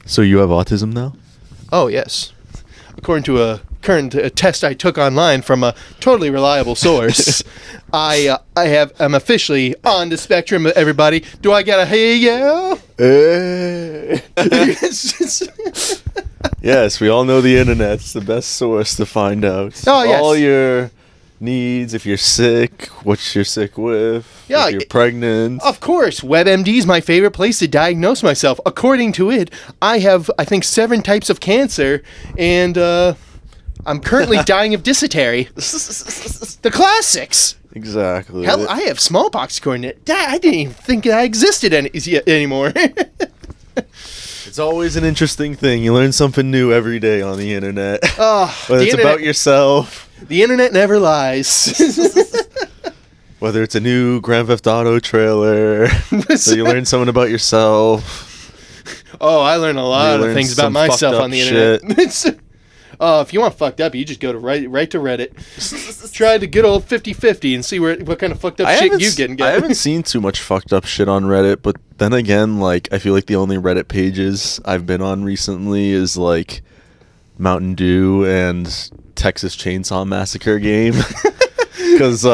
So you have autism now? Oh, yes. According to a current test I took online from a totally reliable source, I'm officially on the spectrum, everybody. Do I get a hey, yeah? Yes, we all know the internet's the best source to find out. Oh, yes. All your needs, if you're sick, what you're sick with, if you're pregnant. Of course, WebMD is my favorite place to diagnose myself. According to it, I have, I think, 7 types of cancer, and I'm currently dying of dysentery. The classics. Exactly. Hell, I have smallpox according to it. I didn't even think I existed anymore. It's always an interesting thing. You learn something new every day on the internet. Whether it's about yourself. The internet never lies. Whether it's a new Grand Theft Auto trailer. So you learn something about yourself. Oh, I learn a lot of things about myself on the internet. If you want fucked up, you just go to right to Reddit. Try the good old 50-50 and see what kind of fucked up shit you get. I haven't seen too much fucked up shit on Reddit, but then again, like, I feel like the only Reddit pages I've been on recently is like Mountain Dew and Texas Chainsaw Massacre game. Because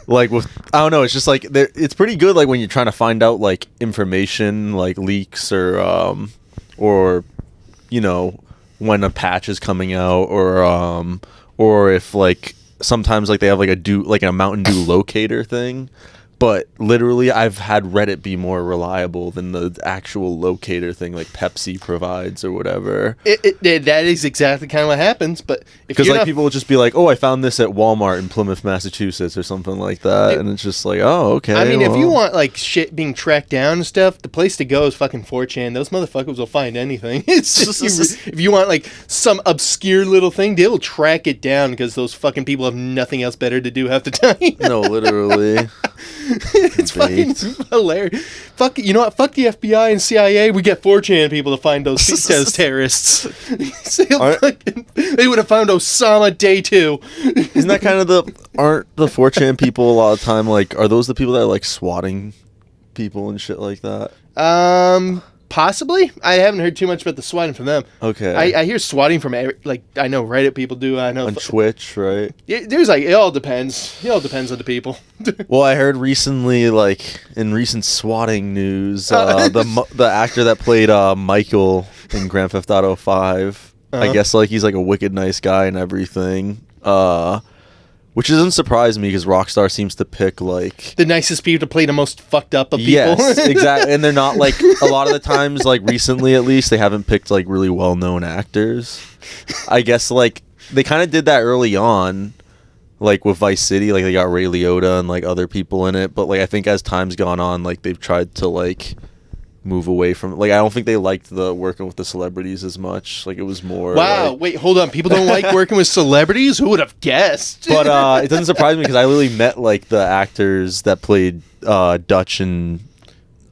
like with, I don't know, it's just like it's pretty good like when you're trying to find out like information, like leaks or you know, when a patch is coming out, or if like sometimes like they have like a Mountain Dew locator thing. But literally, I've had Reddit be more reliable than the actual locator thing like Pepsi provides or whatever. That is exactly kind of what happens. But because like people will just be like, "Oh, I found this at Walmart in Plymouth, Massachusetts," or something like that, and it's just like, "Oh, okay." I mean, if you want like shit being tracked down and stuff, the place to go is fucking 4chan. Those motherfuckers will find anything. If you want like some obscure little thing, they'll track it down because those fucking people have nothing else better to do half the time. No, literally. It's fucking hilarious. Fuck, you know what? Fuck the FBI and CIA. We get 4chan people to find those terrorists. They would have found Osama day 2. Isn't that kind of aren't the 4chan people a lot of time like, are those the people that are like swatting people and shit like that? Possibly. I haven't heard too much about the swatting from them. Okay. I hear swatting from like I know Reddit people do. I know on Twitch, right? There's like it all depends. It all depends on the people. Well, I heard recently, like in recent swatting news, the actor that played Michael in Grand Theft Auto 5, I guess like he's like a wicked nice guy and everything. Which doesn't surprise me because Rockstar seems to pick like the nicest people to play the most fucked up of people. Yes, exactly. And they're not like a lot of the times, like recently at least, they haven't picked like really well-known actors. I guess like they kind of did that early on, like with Vice City, like they got Ray Liotta and like other people in it. But like I think as time's gone on, like they've tried to like move away from like I don't think they liked the working with the celebrities as much. Like it was more wait, hold on, people don't like working with celebrities? Who would have guessed? But it doesn't surprise me because I literally met like the actors that played Dutch and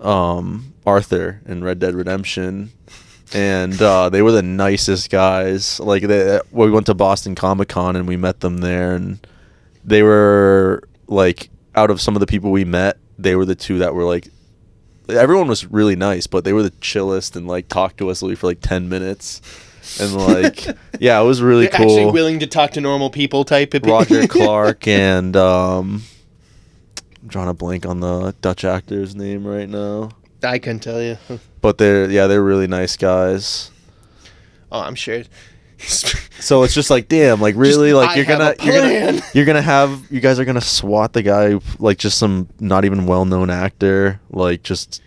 Arthur in Red Dead Redemption, and they were the nicest guys. Like we went to Boston Comic-Con and we met them there, and they were like, out of some of the people we met, they were the two that were like, everyone was really nice, but they were the chillest and like talked to us literally for like 10 minutes. And like, yeah, it was really cool. Actually willing to talk to normal people type of people. Roger Clark and I'm drawing a blank on the Dutch actor's name right now. I couldn't tell you. But they're really nice guys. Oh, I'm sure. So it's just like, damn, like really, just, like you guys are gonna swat the guy, like just some not even well-known actor, like just.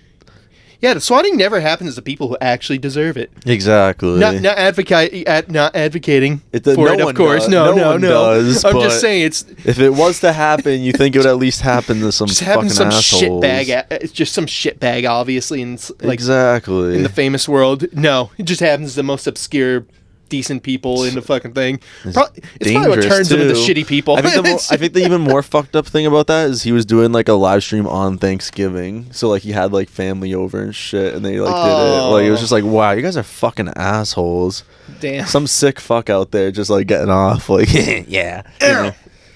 Yeah, the swatting never happens to people who actually deserve it. Exactly. Not advocating for it, of course. No. Does, I'm just saying it's. If it was to happen, you think it would at least happen to some fucking assholes. It's just some shitbag, obviously, in like exactly in the famous world. No, it just happens to the most obscure, decent people in the fucking thing. It's probably what turns them into shitty people. I think the even more fucked up thing about that is he was doing like a live stream on Thanksgiving, so like he had like family over and shit, and they like did it. Like it was just like, wow, you guys are fucking assholes. Damn, some sick fuck out there just like getting off like yeah.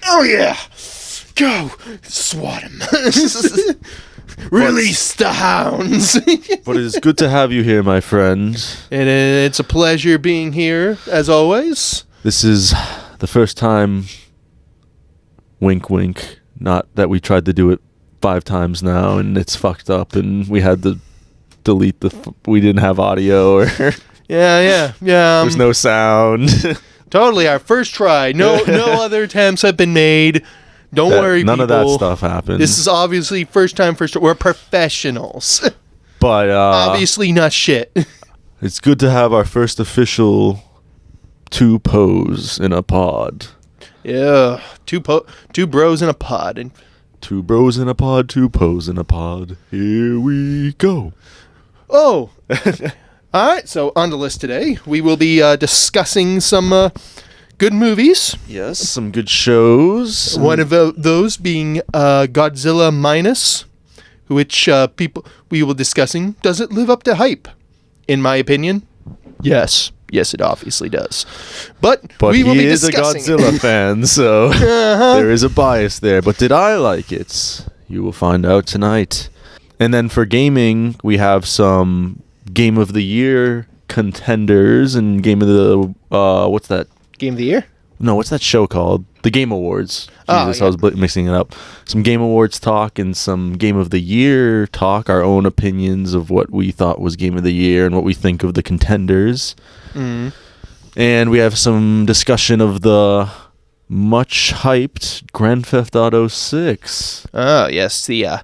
Oh yeah, go swat him. Release the hounds. But it is good to have you here, my friend. It's a pleasure being here, as always. This is the first time, wink wink, not that we tried to do it 5 times now and it's fucked up and we had to delete we didn't have audio or yeah there's no sound. Totally our first try. No other attempts have been made. Don't worry, none people. of that stuff happened. This is obviously first time. We're professionals. But obviously not shit. It's good to have our first official 2 pos in a pod. Yeah, two bros in a pod. And 2 bros in a pod, 2 pos in a pod. Here we go. Oh, all right. So on the list today, we will be discussing some good movies. Yes, some good shows. One of those being Godzilla minus, which we will be discussing. Does it live up to hype? In my opinion, yes. Yes, it obviously does. But we will be discussing. He is a Godzilla fan, so there is a bias there. But did I like it? You will find out tonight. And then for gaming, we have some Game of the Year contenders and Game of the... what's that? Game of the Year? No, what's that show called? The Game Awards. Jesus, I was mixing it up. Some Game Awards talk and some Game of the Year talk, our own opinions of what we thought was Game of the Year and what we think of the contenders. Mm. And we have some discussion of the much hyped Grand Theft Auto 6. Oh, yes, the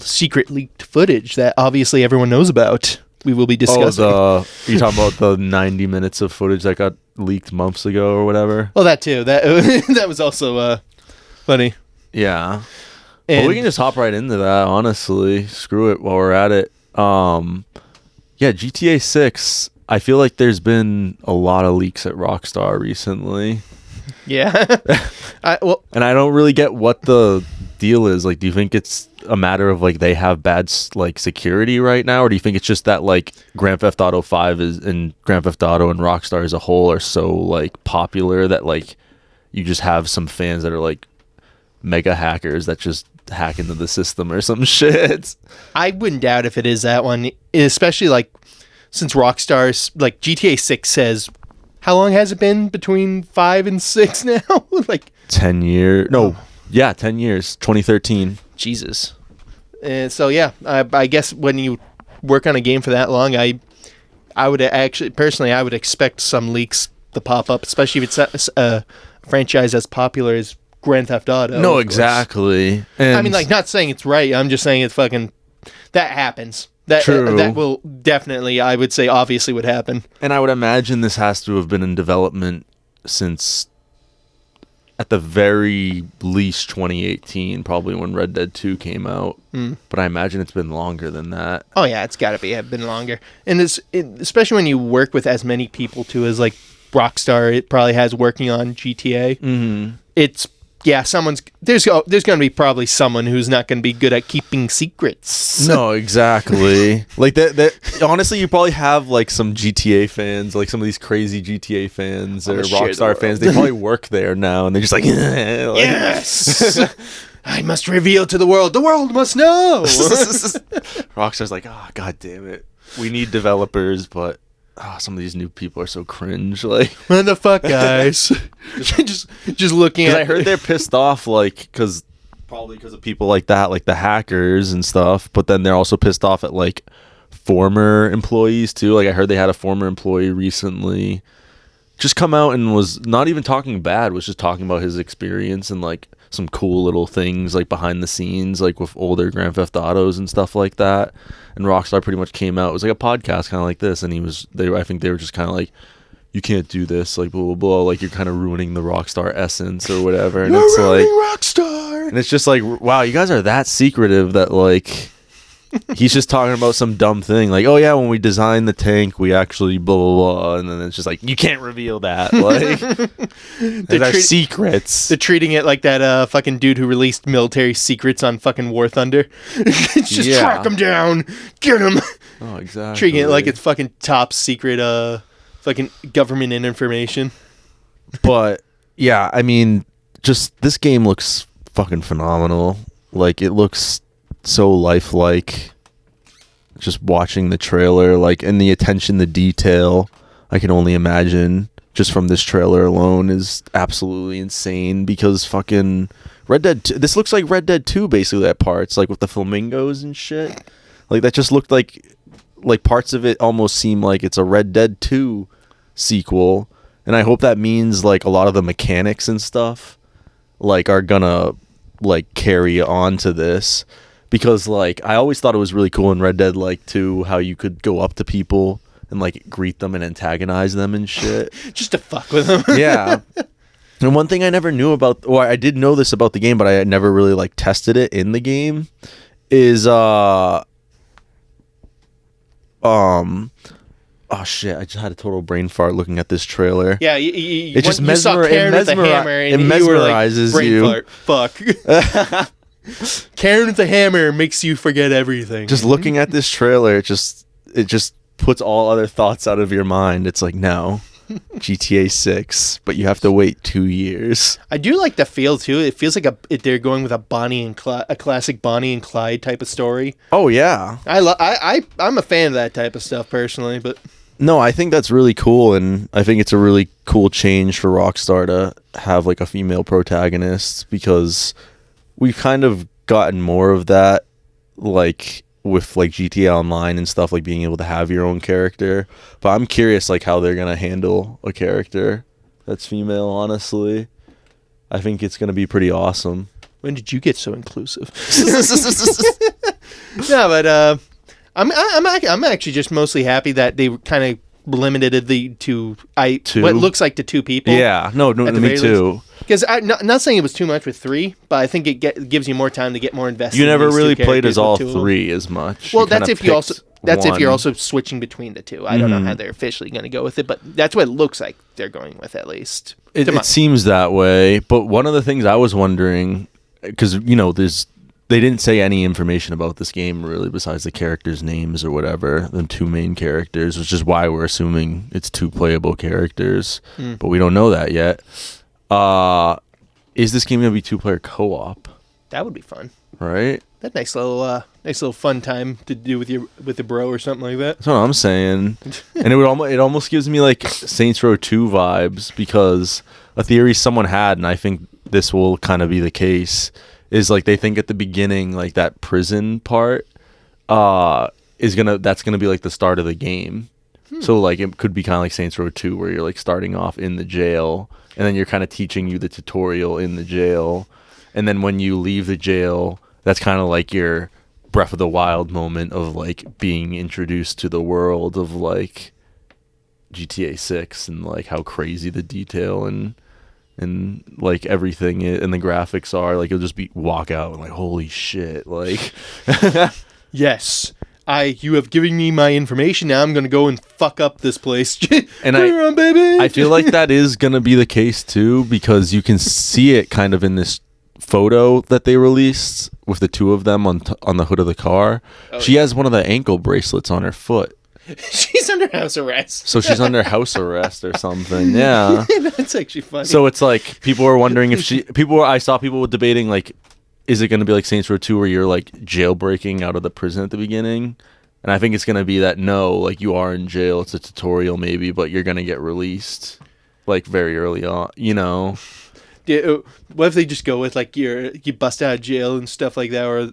secret leaked footage that obviously everyone knows about. We will be discussing. You talking about the 90 minutes of footage that got leaked months ago or whatever? Oh, that too. That was also funny. Yeah. Well, we can just hop right into that, honestly. Screw it while we're at it. Yeah, GTA 6, I feel like there's been a lot of leaks at Rockstar recently. Yeah. And I don't really get what the deal is. Like, do you think it's a matter of like they have bad like security right now, or do you think it's just that like Grand Theft Auto 5 and Grand Theft Auto and Rockstar as a whole are so like popular that like you just have some fans that are like mega hackers that just hack into the system or some shit? I wouldn't doubt if it is that one, especially like since Rockstar's like GTA 6 says, how long has it been between 5 and 6 now? Like 10 years. No. Yeah, 10 years. 2013. Jesus. So yeah, I guess when you work on a game for that long, I would actually, personally, I would expect some leaks to pop up, especially if it's a franchise as popular as Grand Theft Auto. No, exactly. And I mean, like, not saying it's right. I'm just saying it's fucking, that happens. True. That will definitely, I would say, obviously would happen. And I would imagine this has to have been in development since, at the very least, 2018, probably when Red Dead 2 came out. But I imagine it's been longer than that. Oh, yeah, it's got to be. It's been longer. And especially when you work with as many people, too, as, like, Rockstar, it probably has working on GTA. Mm-hmm. It's... Yeah, there's going to be probably someone who's not going to be good at keeping secrets. No, exactly. Like that. Honestly, you probably have like some GTA fans, like some of these crazy GTA fans or Rockstar fans. They probably work there now, and they're just like, yes, I must reveal to the world. The world must know. Rockstar's like, oh, god damn it, we need developers, but. Oh, some of these new people are so cringe. Like, what the fuck, guys? just looking at. I heard they're pissed off, like, probably because of people like that, like the hackers and stuff. But then they're also pissed off at like former employees too. Like, I heard they had a former employee recently just come out and was not even talking bad, was just talking about his experience and like some cool little things like behind the scenes, like with older Grand Theft Autos and stuff like that. And Rockstar pretty much came out. It was like a podcast kind of like this, and I think they were just kind of like, you can't do this, like blah blah blah, like you're kind of ruining the Rockstar essence or whatever. And it's like Rockstar. And it's just like, wow, you guys are that secretive that like he's just talking about some dumb thing, like, oh yeah, when we designed the tank, we actually blah blah blah, and then it's just like, you can't reveal that. Like, they're secrets. They're treating it like that fucking dude who released military secrets on fucking War Thunder. It's just track him down, get him. Oh, exactly. Treating it like it's fucking top secret, fucking government information. But yeah, I mean, just this game looks fucking phenomenal. Like, it looks so lifelike. Just watching the trailer, like, and the attention to detail, I can only imagine just from this trailer alone is absolutely insane. Because fucking Red Dead 2, this looks like Red Dead 2 basically at parts, like with the flamingos and shit. Like that just looked like parts of it almost seem like it's a Red Dead 2 sequel. And I hope that means like a lot of the mechanics and stuff like are gonna like carry on to this. Because, like, I always thought it was really cool in Red Dead, like, 2, how you could go up to people and, like, greet them and antagonize them and shit. Just to fuck with them. Yeah. And one thing I never knew about, or I did know this about the game, but I had never really, like, tested it in the game, is, oh, shit, I just had a total brain fart looking at this trailer. Yeah, it just you saw Karen with the hammer, and it mesmerizes you were like, brain fart. Fuck. Karen with the hammer makes you forget everything. Just looking at this trailer, it just puts all other thoughts out of your mind. It's like, no, GTA 6, but you have to wait 2 years. I do like the feel too. It feels like they're going with a a classic Bonnie and Clyde type of story. Oh yeah, I'm a fan of that type of stuff personally, but no, I think that's really cool, and I think it's a really cool change for Rockstar to have like a female protagonist, because we've kind of gotten more of that, like with like GTA Online and stuff, like being able to have your own character. But I'm curious like how they're gonna handle a character that's female. Honestly, I think it's gonna be pretty awesome. When did you get so inclusive? No, but I'm actually just mostly happy that they kind of limited it to what looks like to 2 people. Yeah, no, me too. Because I'm not saying it was too much with 3, but I think it gives you more time to get more invested. You never really played as all 3 as much. Well, that's if you're also switching between the 2. I don't know how they're officially going to go with it, but that's what it looks like they're going with, at least. It seems that way. But one of the things I was wondering, because they didn't say any information about this game really besides the characters' names or whatever, the 2 main characters, which is why we're assuming it's 2 playable characters, but we don't know that yet. Is this game gonna be 2-player co-op? That would be fun, right? That nice little fun time to do with the bro or something like that. That's what I'm saying. And it almost gives me like Saints Row 2 vibes, because a theory someone had, and I think this will kind of be the case, is like they think at the beginning like that prison part that's gonna be like the start of the game. So like it could be kind of like Saints Row 2, where you're like starting off in the jail, and then you're kind of teaching you the tutorial in the jail, and then when you leave the jail, that's kind of like your Breath of the Wild moment of like being introduced to the world of like GTA 6 and like how crazy the detail and like everything and the graphics are. Like it'll just be walk out and like holy shit, like yes. You have given me my information. Now I'm going to go and fuck up this place. And on, baby. I feel like that is going to be the case too, because you can see it kind of in this photo that they released with the 2 of them on the hood of the car. She has one of the ankle bracelets on her foot. She's under house arrest. So she's under house arrest or something. Yeah. That's actually funny. So it's like people are wondering if I saw people debating like, is it going to be like Saints Row 2 where you're like jailbreaking out of the prison at the beginning? And I think it's going to be that no, like you are in jail. It's a tutorial maybe, but you're going to get released like very early on, you know? Yeah, what if they just go with like you bust out of jail and stuff like that, or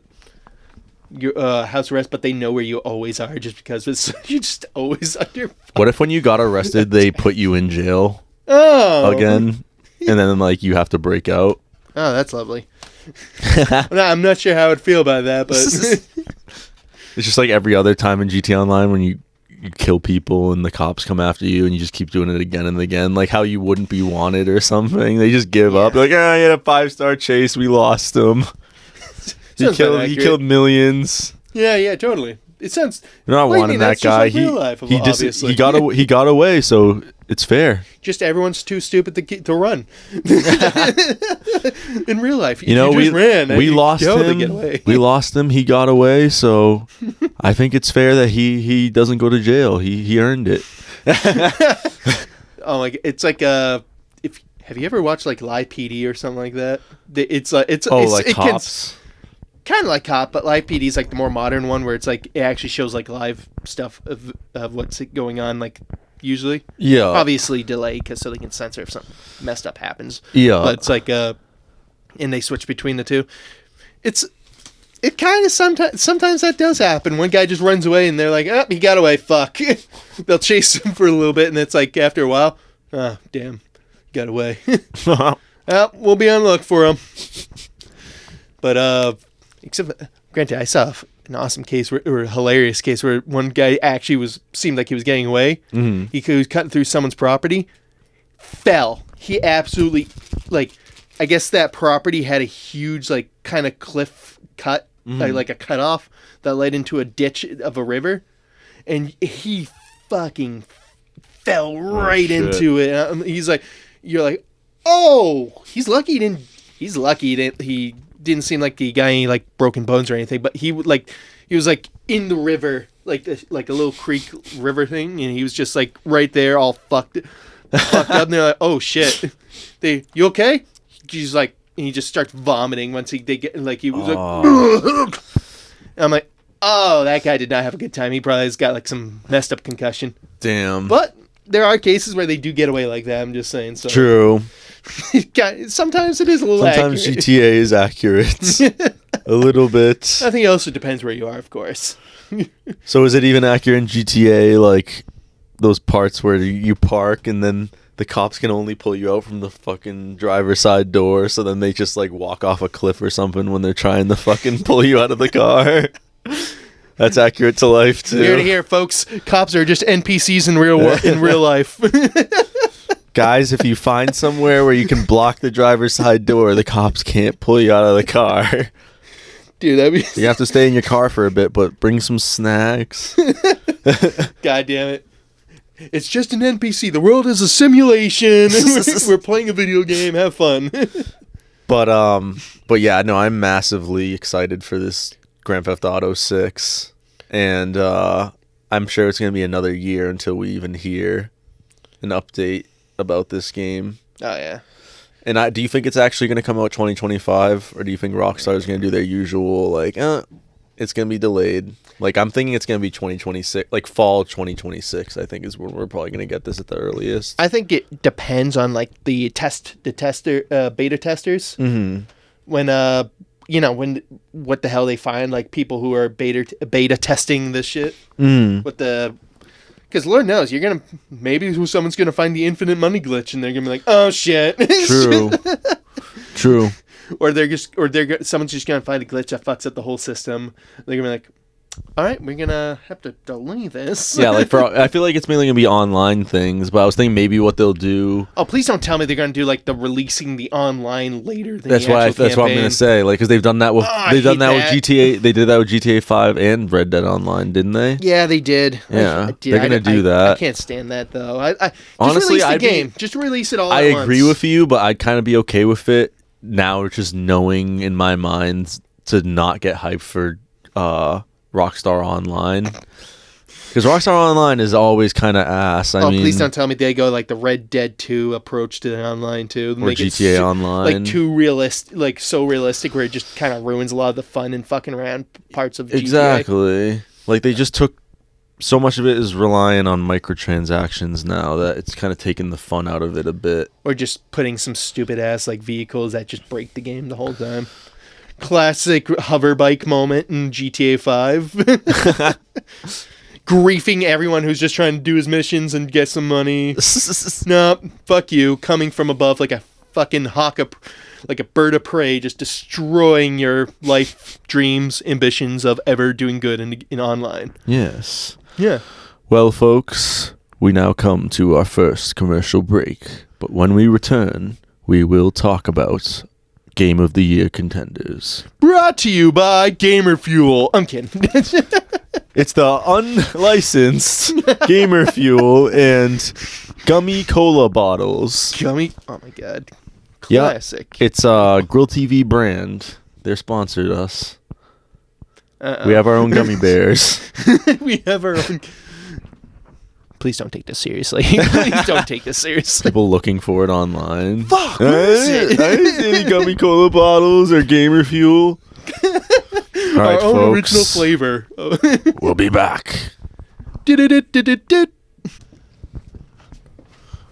your house arrest, but they know where you always are just because you're just always under. What if when you got arrested, they put you in jail again, and then like you have to break out? Oh, that's lovely. I'm not sure how I'd feel about that, but it's just like every other time in GTA Online when you kill people and the cops come after you and you just keep doing it again and again, like how you wouldn't be wanted or something. They just give up. They're like, I had a 5-star chase, we lost him. He killed millions. Yeah, totally. It sounds. You're not wanting that guy. Obviously. He got away, so it's fair. Just everyone's too stupid to run. In real life, we lost him. We lost him. He got away, so I think it's fair that he doesn't go to jail. He earned it. Oh my! It's like have you ever watched like Live PD or something like that? It's Cops. kind of like Cop, but Live PD is like the more modern one where it's like it actually shows like live stuff of what's going on, like usually. Yeah. Obviously delay because so they can censor if something messed up happens. Yeah. But it's like and they switch between the two. It kind of sometimes that does happen. One guy just runs away and they're like, oh, he got away. Fuck. They'll chase him for a little bit and it's like after a while, oh damn, got away. We'll be on the look for him. But except, granted, I saw an awesome case or a hilarious case where one guy actually seemed like he was getting away. Mm-hmm. He was cutting through someone's property, fell. He absolutely I guess that property had a huge like kind of cliff cut, like a cutoff that led into a ditch of a river, and he fucking fell right into it. He's like, you're like, oh, he's lucky he didn't. He's lucky he didn't seem like he got any like broken bones or anything, but he was like in the river, like a little creek river thing, and he was just like right there, all fucked up. And they're like, oh shit, you okay? He's like, and he just starts vomiting once they get like he was like. And I'm like, oh, that guy did not have a good time. He probably has got like some messed up concussion. Damn. But there are cases where they do get away like that. I'm just saying. So true. Sometimes it is a little. Sometimes accurate. GTA is accurate. A little bit. I think it also depends where you are, of course. So is it even accurate in GTA, like those parts where you park and then the cops can only pull you out from the fucking driver's side door, so then they just like walk off a cliff or something when they're trying to fucking pull you out of the car? That's accurate to life too. Here to hear, folks. Cops are just NPCs in real life. Guys, if you find somewhere where you can block the driver's side door, the cops can't pull you out of the car. Dude, that'd be... You have to stay in your car for a bit, but bring some snacks. God damn it. It's just an NPC. The world is a simulation. We're playing a video game. Have fun. But yeah, no, I'm massively excited for this Grand Theft Auto 6. And I'm sure it's going to be another year until we even hear an update about this game. Oh, yeah. And do you think it's actually going to come out 2025? Or do you think Rockstar is going to do their usual, like, it's going to be delayed? Like, I'm thinking it's going to be 2026, like fall 2026, I think is when we're probably going to get this at the earliest. I think it depends on, like, the beta testers. Mm-hmm. When, what the hell they find, like, people who are beta testing this shit. Because Lord knows, maybe someone's going to find the infinite money glitch and they're going to be like, oh shit. True. Or someone's just going to find a glitch that fucks up the whole system. They're going to be like, all right, we're going to have to delay this. Yeah, like I feel like it's mainly going to be online things, but I was thinking maybe what they'll do. Oh, please don't tell me they're going to do like the releasing the online later than that's the actual That's what I'm going to say, like, because they've done that with with GTA. They did that with GTA 5 and Red Dead Online, didn't they? Yeah, they did. Yeah, they're going to do that. I can't stand that though. Honestly, just release the game. Just release it all. I at once. agree with you, but I'd kind of be okay with it now, just knowing in my mind to not get hyped for Rockstar Online, because Rockstar Online is always kind of ass. I mean, please don't tell me they go like the Red Dead 2 approach to the online too, or GTA Online, like too realistic, like so realistic where it just kind of ruins a lot of the fun and fucking around parts of GTA. Exactly. Like they just took so much of it is relying on microtransactions now that it's kind of taken the fun out of it a bit, or just putting some stupid ass like vehicles that just break the game the whole time. Classic hover bike moment in GTA 5. Griefing everyone who's just trying to do his missions and get some money. Nah, fuck you. Coming from above like a fucking hawk, like a bird of prey, just destroying your life dreams, ambitions of ever doing good in online. Yes. Yeah. Well, folks, we now come to our first commercial break. But when we return, we will talk about Game of the Year contenders. Brought to you by Gamer Fuel. I'm kidding. It's the unlicensed Gamer Fuel and Gummy Cola bottles. Gummy? Oh my god. Classic. Yeah, it's a Grill TV brand. They're sponsored us. We have our own gummy bears. We have our own... Please don't take this seriously. Please don't take this seriously. People looking for it online. Fuck, where is it? I didn't see any Gummy Cola bottles or Gamer Fuel. Our own folks. original flavor. We'll be back. Did.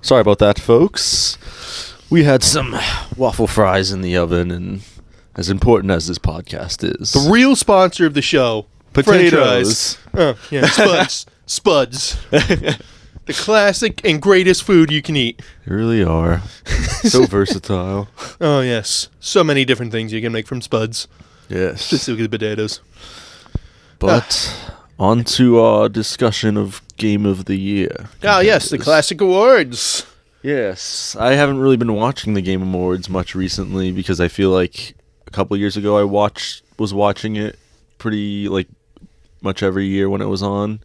Sorry about that, folks. We had some waffle fries in the oven, and as important as this podcast is, The real sponsor of the show. potatoes. Oh, yeah, Spuds. Spuds. The classic and greatest food you can eat. They really are. So versatile. Oh, yes. So many different things you can make from Spuds. Yes. Specifically potatoes. But on to our discussion of Game of the Year. Oh, yes, the classic awards. Yes. I haven't really been watching the Game Awards much recently because I feel like a couple of years ago I was watching it pretty like much every year when it was on.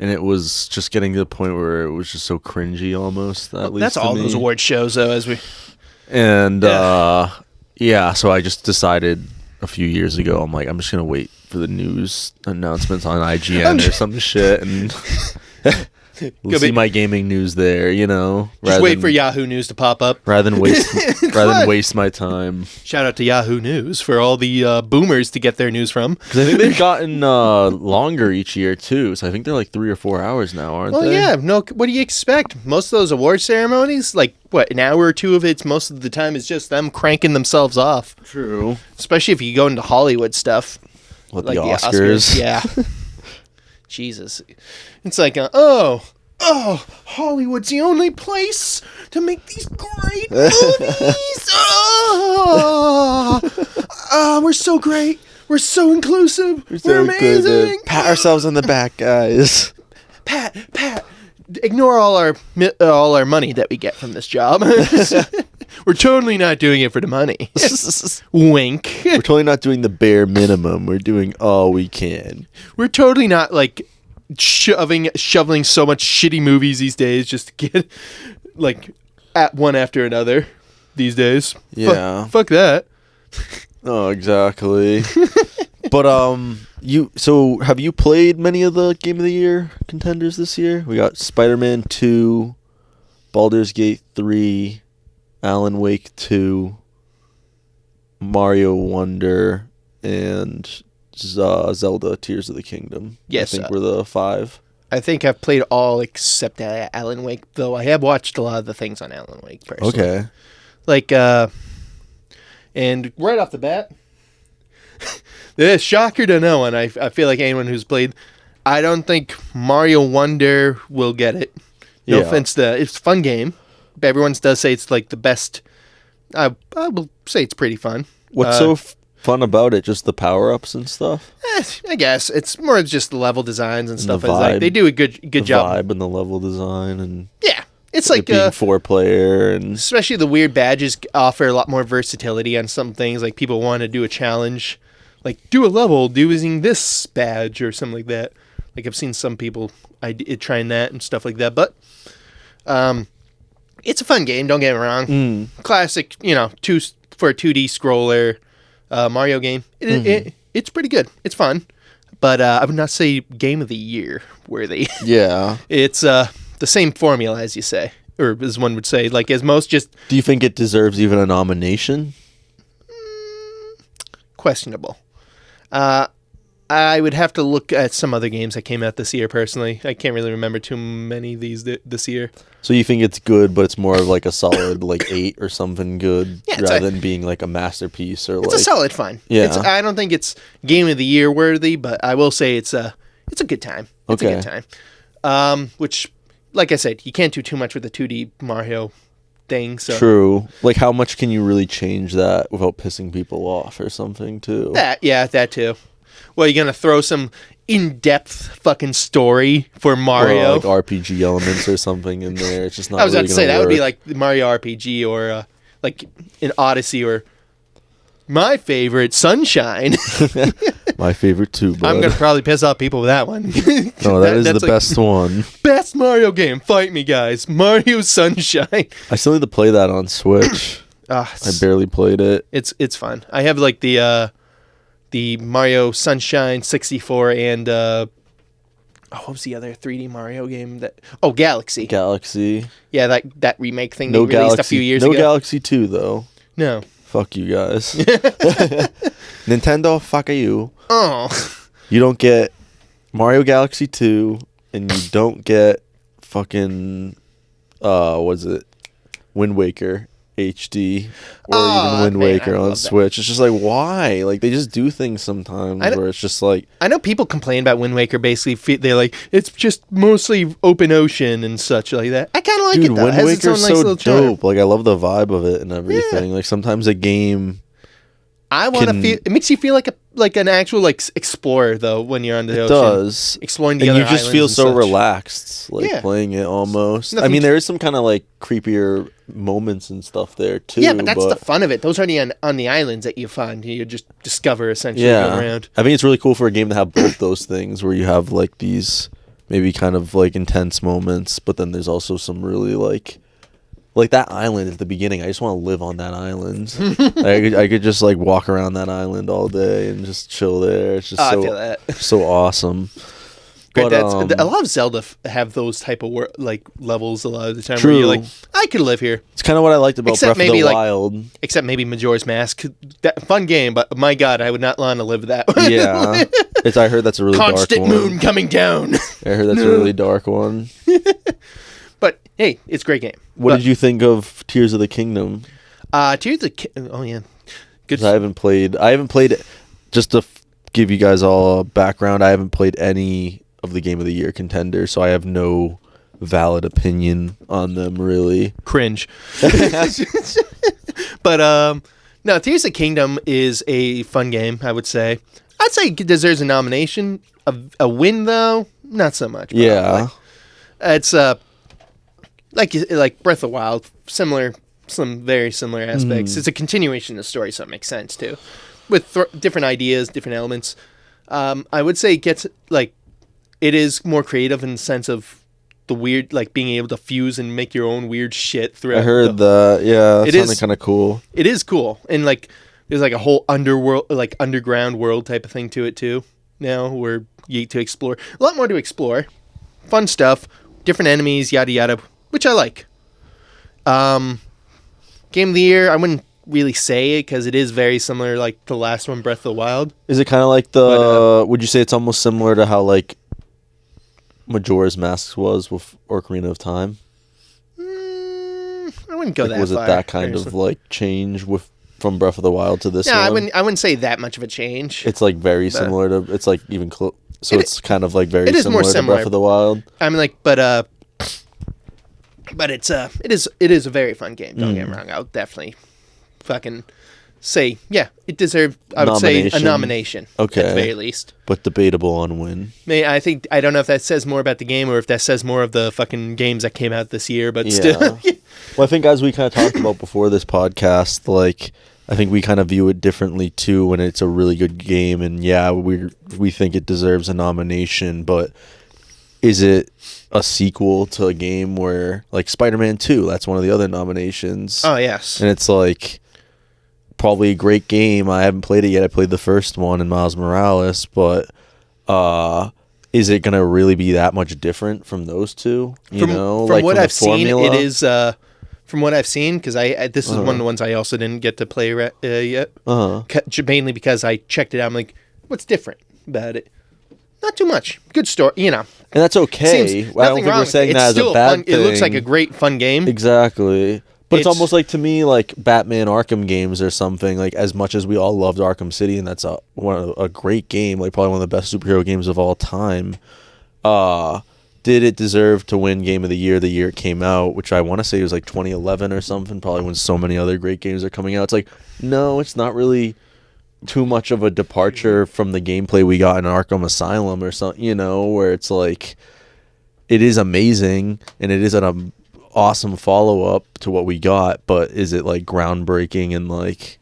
And it was just getting to the point where it was just so cringy almost. At least That's all those award shows, though, And, so I just decided a few years ago, I'm like, I'm just going to wait for the news announcements on IGN or some shit. And we'll see my gaming news there, you know. Just wait for Yahoo News to pop up. Rather than waste my time. Shout out to Yahoo News for all the boomers to get their news from. Because I think they've gotten longer each year, too. So I think they're like 3 or 4 hours now, aren't they? Well, yeah. No, what do you expect? Most of those award ceremonies, like, what, an hour or two of it, most of the time is just them cranking themselves off. True. Especially if you go into Hollywood stuff. What, like the Oscars? Yeah. Jesus. It's like, Hollywood's the only place to make these great movies. We're so great. We're so inclusive. We're amazing. Pat ourselves on the back, guys. Pat. Ignore all our money that we get from this job. We're totally not doing it for the money. Wink. We're totally not doing the bare minimum. We're doing all we can. We're totally not like shoveling so much shitty movies these days just to get like at one after another these days. Yeah. Fuck that. Oh, exactly. But have you played many of the Game of the Year contenders this year? We got Spider-Man 2, Baldur's Gate 3, Alan Wake 2, Mario Wonder, and Zelda Tears of the Kingdom. Yes, I think we're the 5. I think I've played all except Alan Wake, though I have watched a lot of the things on Alan Wake personally. Okay. Like, and right off the bat, shocker to no one. I feel like anyone who's played, I don't think Mario Wonder will get it. No offense to it's a fun game. Everyone does say it's like the best. I will say it's pretty fun. What's so fun about it? Just the power-ups and stuff? I guess it's more just the level designs and stuff. The It's like they do a good job. Vibe and the level design and it's like being 4-player and especially the weird badges offer a lot more versatility on some things. Like people want to do a challenge, like do a level using this badge or something like that. Like I've seen some people trying that and stuff like that. But it's a fun game. Don't get me wrong. Classic, for a 2D scroller Mario game. It's pretty good. It's fun, but I would not say Game of the Year worthy. Yeah, it's the same formula as you say, or as one would say. Like as most just. Do you think it deserves even a nomination? Questionable. I would have to look at some other games that came out this year. Personally, I can't really remember too many of these this year. So you think it's good, but it's more of like a solid like 8 or something good, rather than being like a masterpiece or it's a solid fun. Yeah, I don't think it's Game of the Year worthy, but I will say it's a good time. It's a good time. Which, like I said, you can't do too much with the 2D Mario thing. So. True. Like how much can you really change that without pissing people off or something too? That too. Well, you're going to throw some in-depth fucking story for Mario. Or like RPG elements or something in there. It's just not I was really about to say, that work. would be like the Mario RPG or like an Odyssey or my favorite, Sunshine. My favorite too, bud. I'm going to probably piss off people with that one. No, that's the best one. Best Mario game. Fight me, guys. Mario Sunshine. I still need to play that on Switch. I barely played it. It's fun. I have like the Mario Sunshine 64 and what was the other 3D Mario game Galaxy. Galaxy. Yeah, that remake thing they released a few years ago. No Galaxy 2 though. No. Fuck you guys. Nintendo, fuck you. Oh. You don't get Mario Galaxy 2, and you don't get fucking, was it Wind Waker HD, or even Wind Waker on Switch. It's just like, why? Like, they just do things sometimes where it's just like... I know people complain about Wind Waker, basically, they're like, it's just mostly open ocean and such like that. I kind of like it, though. Wind Waker's so dope. Like, I love the vibe of it and everything. Yeah. Like, sometimes a game... I want to feel... It makes you feel like an actual, like, explorer, though, when you're on the ocean. It does. Exploring the other islands. And you just feel so relaxed, like, playing it almost. I mean, there is some kind of, like, creepier moments and stuff there, too. Yeah, but that's the fun of it. Those are on the islands that you find. You just discover, essentially, going around. I think it's really cool for a game to have both those things, where you have, like, these maybe kind of, like, intense moments, but then there's also some really, like that island at the beginning. I just want to live on that island. I could just like walk around that island all day and just chill there. It's just I feel that. So awesome. But, a lot of Zelda have those type of levels a lot of the time. True. Where you're like, I could live here. It's kind of what I liked about Breath of the Wild. Except maybe Majora's Mask. Fun game, but my God, I would not want to live that way. Yeah. I heard that's a really dark one. Constant moon coming down. I heard that's a really dark one. But hey, it's a great game. What did you think of Tears of the Kingdom? Tears of the Kingdom. Oh yeah, good. I haven't played it. Just to give you guys all a background, I haven't played any of the Game of the Year contenders, so I have no valid opinion on them. Really, cringe. But no, Tears of the Kingdom is a fun game. I would say. I'd say it deserves a nomination. A win though, not so much. Probably. Yeah, it's like Breath of the Wild, some very similar aspects. It's a continuation of the story, so it makes sense too, with different ideas, different elements. I would say it is more creative in the sense of the weird, like being able to fuse and make your own weird shit throughout. I heard that. Yeah, it sounded kind of cool. It is cool, and like there's like a whole underground world type of thing to it too. Now where you get to explore a lot more to explore, fun stuff, different enemies, yada yada. Which I like. Game of the Year, I wouldn't really say it because it is very similar, like the last one, Breath of the Wild. Is it kind of like would you say it's almost similar to how like Majora's Mask was with Ocarina of Time? I wouldn't go that far. Was it that kind of like change from Breath of the Wild to this one? I wouldn't say that much of a change. It's like very similar to. It's like even close. So it's kind of like very similar to Breath of the Wild. I mean, like, but it is a very fun game. Don't get me wrong. I'll definitely fucking say it deserved. I would say a nomination. Okay, at the very least. But debatable on win. I don't know if that says more about the game or if that says more of the fucking games that came out this year. But still, well, I think as we kind of talked about before this podcast, like I think we kind of view it differently too when it's a really good game, and we think it deserves a nomination, but. Is it a sequel to a game where, like Spider-Man 2, that's one of the other nominations. Oh, yes. And it's like probably a great game. I haven't played it yet. I played the first one in Miles Morales, but is it going to really be that much different from those two? From what I've seen, it is, from what I've seen, because this is one of the ones I also didn't get to play yet. Mainly because I checked it out. I'm like, what's different about it? Not too much. Good story, And that's okay. I don't think we're saying that as a bad thing. It looks like a great, fun game. Exactly. But it's almost like, to me, like Batman Arkham games or something, like as much as we all loved Arkham City, and that's a great game, like probably one of the best superhero games of all time, did it deserve to win Game of the Year it came out, which I want to say was like 2011 or something, probably when so many other great games are coming out. It's like, no, it's not really too much of a departure from the gameplay we got in Arkham Asylum or something, where it's like it is amazing and it is an awesome follow-up to what we got, but is it like groundbreaking and like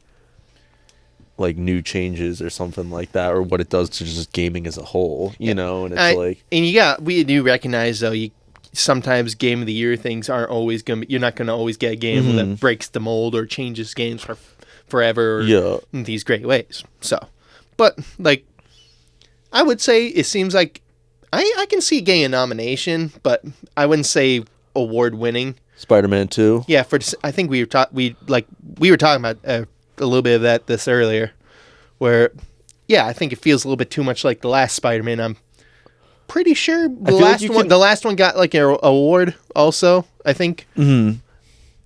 new changes or something like that, or what it does to just gaming as a whole, and it's we do recognize though, sometimes Game of the Year things aren't always you're not gonna always get a game that breaks the mold or changes games for forever in these great ways. So, but like I would say it seems like I can see getting a nomination, but I wouldn't say award winning. Spider-Man 2. Yeah, I think we were talking about a little bit of this earlier, where, yeah, I think it feels a little bit too much like the last Spider-Man. I'm pretty sure the last one got like an award also, I think. Mm-hmm.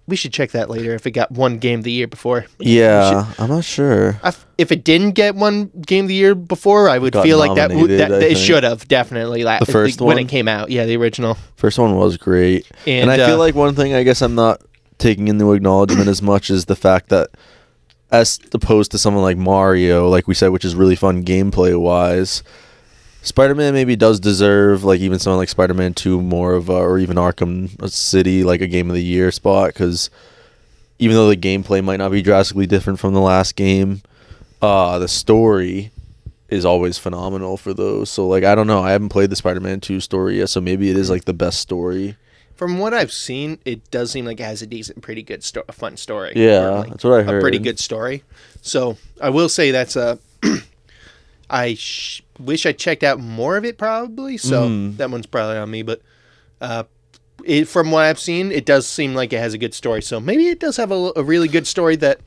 We should check that later if it got one Game of the Year before. Yeah, I'm not sure. If it didn't get one Game of the Year before, I would feel like that it should have, definitely. The first one? When it came out. Yeah, the original. First one was great. And I feel like one thing I guess I'm not taking into acknowledgement as much is the fact that as opposed to someone like Mario, like we said, which is really fun gameplay-wise, Spider-Man maybe does deserve, like, even someone like Spider-Man 2 more of or even Arkham City, like a Game of the Year spot, because even though the gameplay might not be drastically different from the last game, the story is always phenomenal for those. So, like, I don't know. I haven't played the Spider-Man 2 story yet, so maybe it is, like, the best story. From what I've seen, it does seem like it has a decent, pretty good, fun story. Yeah, like, that's what I heard. A pretty good story. So, I will say that's a... I wish I checked out more of it, probably. So that one's probably on me. But from what I've seen, it does seem like it has a good story. So maybe it does have a really good story that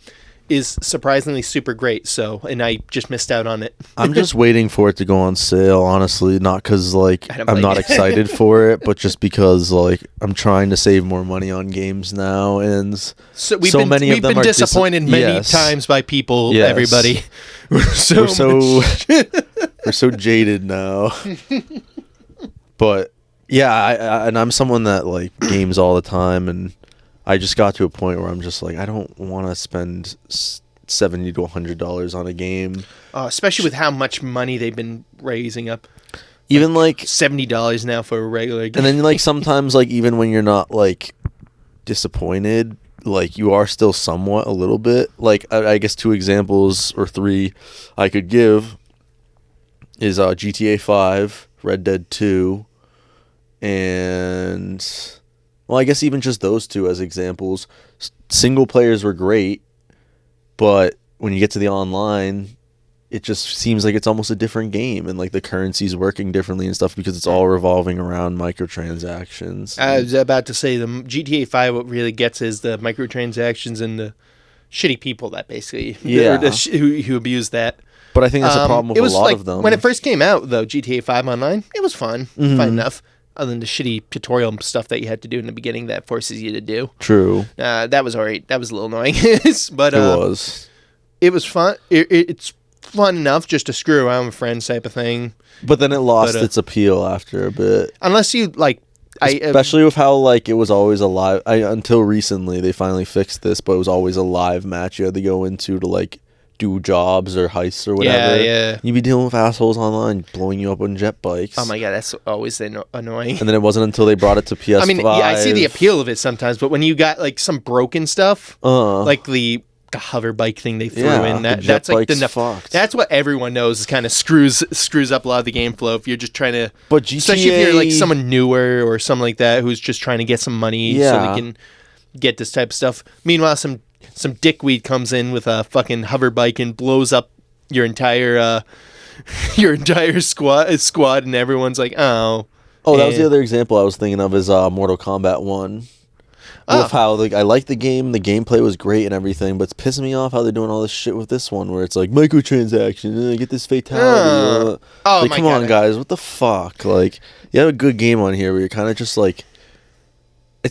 is surprisingly super great. So, and I just missed out on it. I'm just waiting for it to go on sale, honestly. Not because, like, I'm not excited for it, but just because, like, I'm trying to save more money on games now. And we've been disappointed many times by people, everybody. We're so jaded now. But yeah, I'm someone that like games all the time, and I just got to a point where I'm just like, I don't want to spend $70 to $100 on a game, especially with how much money they've been raising up. Even like $70 now for a regular game. And then like sometimes like even when you're not like disappointed, like you are still somewhat a little bit. Like I guess 2 examples or 3 I could give is GTA 5, Red Dead 2, and well, I guess even just those 2 as examples. Single players were great, but when you get to the online, it just seems like it's almost a different game, and like the currency's working differently and stuff because it's all revolving around microtransactions. I was about to say the GTA 5, what really gets is the microtransactions and the shitty people that basically who abuse that. But I think that's a problem with a lot of them. When it first came out, though, GTA 5 Online, it was fun. Fun enough. Other than the shitty tutorial stuff that you had to do in the beginning that forces you to do. True. That was alright. That was a little annoying. But it was fun. It's fun enough just to screw around with friends type of thing. But then it lost its appeal after a bit. Unless you, like... Especially with how, like, it was always a live... until recently, they finally fixed this, but it was always a live match you had to go into to, like, do jobs or heists or whatever. Yeah. You'd be dealing with assholes online blowing you up on jet bikes. Oh my god, that's always annoying. And then it wasn't until they brought it to PS5. I mean, yeah, I see the appeal of it sometimes, but when you got, like, some broken stuff, like the hover bike thing they threw in, that's like that's what everyone knows is kind of screws up a lot of the game flow if you're just trying to, but GTA, especially if you're like someone newer or something like that who's just trying to get some money so they can get this type of stuff. Meanwhile, some dickweed comes in with a fucking hover bike and blows up your entire squad and everyone's like, that was the other example I was thinking of is Mortal Kombat 1. With how, like, I like the game, the gameplay was great and everything, but it's pissing me off how they're doing all this shit with this one, where it's like microtransactions, get this fatality. Like, come on, guys, what the fuck? Like, you have a good game on here, where you're kind of just like,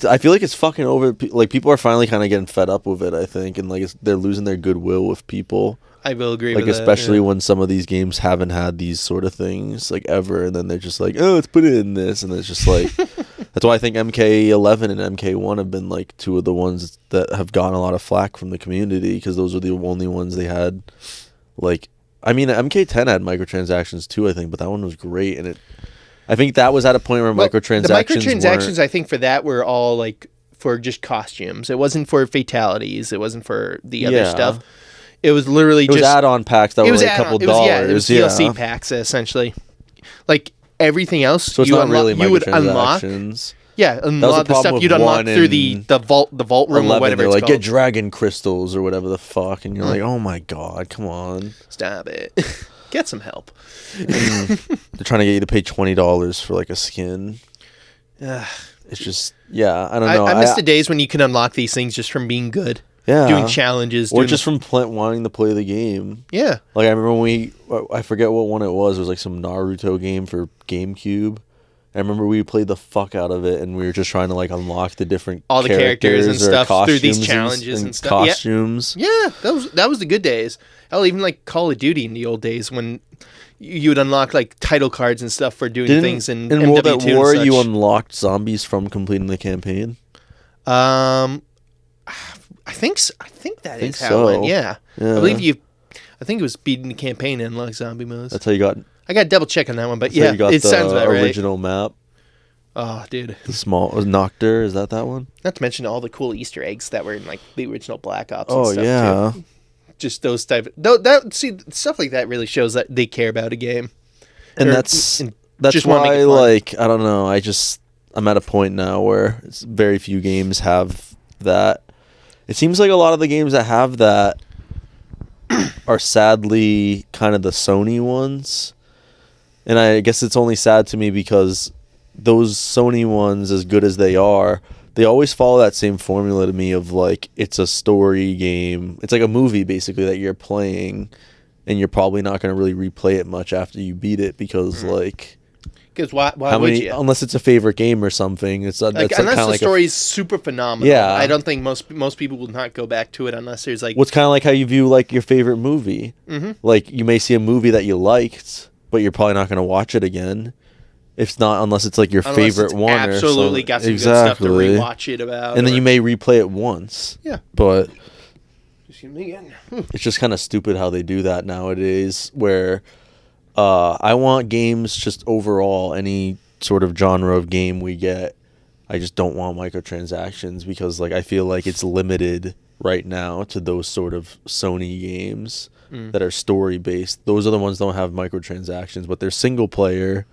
I feel like it's fucking over. Like, people are finally kind of getting fed up with it, I think, and like they're losing their goodwill with people. I will agree with that. Like, especially when some of these games haven't had these sort of things, like, ever, and then they're just like, oh, let's put it in this, and it's just like... That's why I think MK11 and MK1 have been, like, 2 of the ones that have gotten a lot of flack from the community, because those are the only ones they had, like... I mean, MK10 had microtransactions, too, I think, but that one was great, and I think that was at a point where microtransactions the microtransactions, I think, for that were all, like, for just costumes. It wasn't for fatalities. It wasn't for the other stuff. It was literally just add-on packs that were like a couple dollars. It was DLC packs, essentially. Like, everything else, so it's not really you would unlock. Yeah, a lot of the stuff you'd unlock through the vault room 11, or whatever it's like, called. Get dragon crystals or whatever the fuck, and you're like, oh my god, come on. Stop it. Get some help. They're trying to get you to pay $20 for, like, a skin. It's just, I don't know. I miss the days when you can unlock these things just from being good. doing challenges. Or just from wanting to play the game. Yeah. Like, I remember I forget what one it was. It was like some Naruto game for GameCube. I remember we played the fuck out of it, and we were just trying to like unlock the different all the characters and stuff through these challenges and stuff. Costumes. Yeah, that was the good days. Hell, even like Call of Duty in the old days when you would unlock like title cards and stuff for doing things in World at MW2 War. and such. You unlocked zombies from completing the campaign. I think that is how it went. Yeah. I believe I think it was beating the campaign and unlock zombie modes. That's how you got. I got to double check on that one, but yeah, it sounds about right. Original map. Oh, dude. The small Noctur, is that one? Not to mention all the cool Easter eggs that were in like the original Black Ops. Oh, and stuff, yeah. too. Just those type. Stuff like that really shows that they care about a game. And that's why, like, I don't know. I'm at a point now where very few games have that. It seems like a lot of the games that have that are sadly kind of the Sony ones. And I guess it's only sad to me because those Sony ones, as good as they are, they always follow that same formula to me of like, it's a story game. It's like a movie basically that you're playing, and you're probably not going to really replay it much after you beat it because like... Because why would you? Unless it's a favorite game or something. It's unless the story is super phenomenal. Yeah. I don't think most people will not go back to it unless there's like... What's kind of like how you view like your favorite movie. Mm-hmm. Like you may see a movie that you liked, but you're probably not going to watch it again. Unless it's like your favorite one. Absolutely got some good stuff to rewatch it about. And then you may replay it once. Yeah. But excuse me again. It's just kind of stupid how they do that nowadays where I want games just overall, any sort of genre of game we get, I just don't want microtransactions because like I feel like it's limited right now to those sort of Sony games that are story based. Those are the ones that don't have microtransactions, but they're single player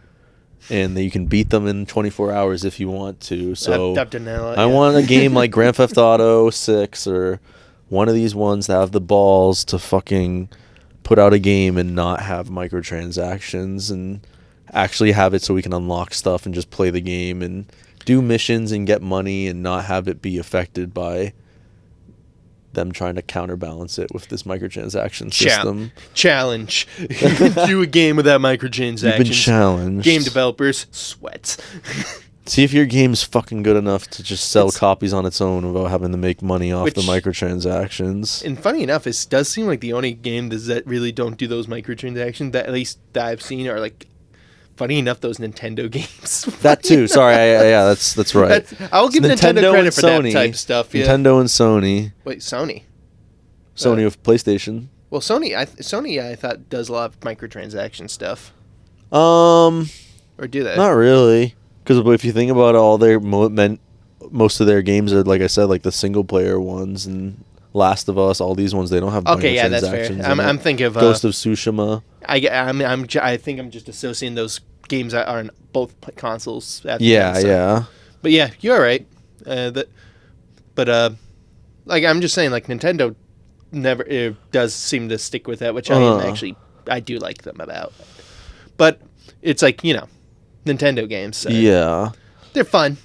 and you can beat them in 24 hours if you want to. So I want a game like Grand Theft Auto 6 or one of these ones that have the balls to fucking put out a game and not have microtransactions and actually have it so we can unlock stuff and just play the game and do missions and get money and not have it be affected by them trying to counterbalance it with this microtransaction system. Challenge. Do a game without microtransactions. You've been challenged. Game developers, sweat. See if your game's fucking good enough to just sell copies on its own without having to make money off the microtransactions. And funny enough, it does seem like the only game that really don't do those microtransactions, that at least that I've seen, are like, funny enough, those Nintendo games. That too. Sorry, yeah, that's right. I'll give Nintendo credit for that type of stuff. Yeah. Nintendo and Sony. Wait, Sony with PlayStation. Well, Sony I thought does a lot of microtransaction stuff. Or do they? Not really. Because if you think about it, all their most of their games are, like I said, like the single player ones and Last of Us. All these ones, they don't have okay, yeah, that's fair. I'm thinking of Ghost of Tsushima. I think I'm just associating those games that are on both consoles. Yeah. But yeah, you're right. Like I'm just saying, like Nintendo never does seem to stick with that, which I do like them about. But it's like, Nintendo games. So yeah, they're fun.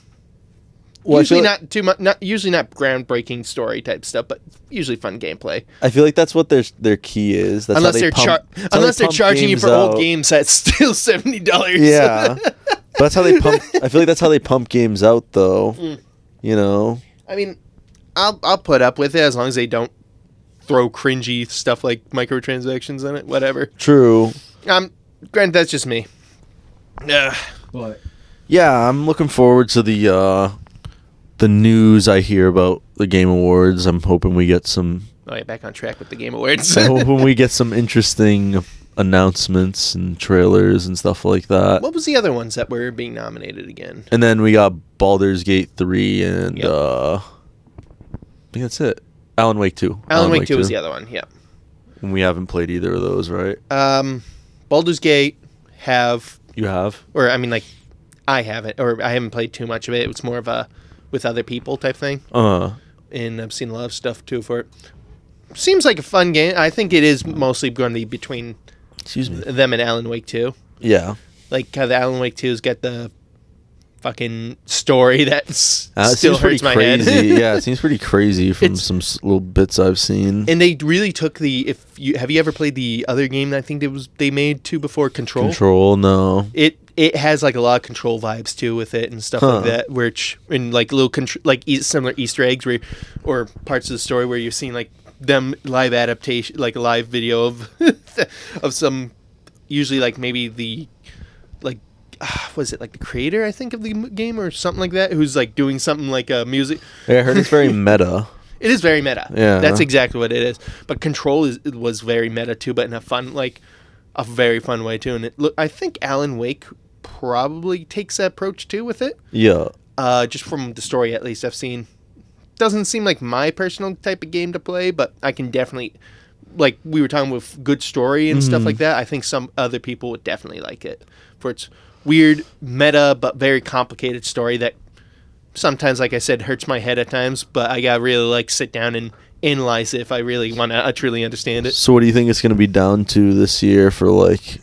Well, usually not too much. Usually not groundbreaking story type stuff, but usually fun gameplay. I feel like that's what their key is. That's unless they're charging you for old games that's still $70. Yeah, but that's how they pump. I feel like that's how they pump games out, though. I mean, I'll put up with it as long as they don't throw cringy stuff like microtransactions in it. Whatever. True. Granted, that's just me. But yeah, I'm looking forward to the news I hear about the Game Awards. I'm hoping we get some... Oh, yeah, back on track with the Game Awards. I'm hoping we get some interesting announcements and trailers and stuff like that. What was the other ones that were being nominated again? And then we got Baldur's Gate 3 and I think that's it. Alan Wake 2. Alan Wake 2 was the other one, yeah. And we haven't played either of those, right? Baldur's Gate have... You have? Or, I mean, like, I haven't. Or I haven't played too much of it. It was more of a with other people type thing. And I've seen a lot of stuff, too, for it. Seems like a fun game. I think it is mostly going to be between them and Alan Wake 2. Yeah. Like, how the Alan Wake 2's got the fucking story that still hurts my crazy. head. Yeah, it seems pretty crazy from some little bits I've seen. And they really took have you ever played the other game that I think they made too before, Control? Control, no. It has like a lot of Control vibes too with it and stuff like that, which in like little similar Easter eggs or parts of the story where you're seeing like them live adaptation, like a live video of of some, usually like maybe the like was it like the creator, I think, of the game or something like that, who's like doing something like music. Yeah, I heard it's very meta. It is very meta. Yeah, that's exactly what it is. But Control was very meta too, but in a very fun way too. And I think Alan Wake probably takes that approach too with it. Yeah. Just from the story at least I've seen. Doesn't seem like my personal type of game to play, but I can definitely, like we were talking with good story and stuff like that, I think some other people would definitely like it for its weird, meta, but very complicated story that sometimes, like I said, hurts my head at times, but I gotta really like sit down and analyze it if I really want to truly understand it. So what do you think it's going to be down to this year for like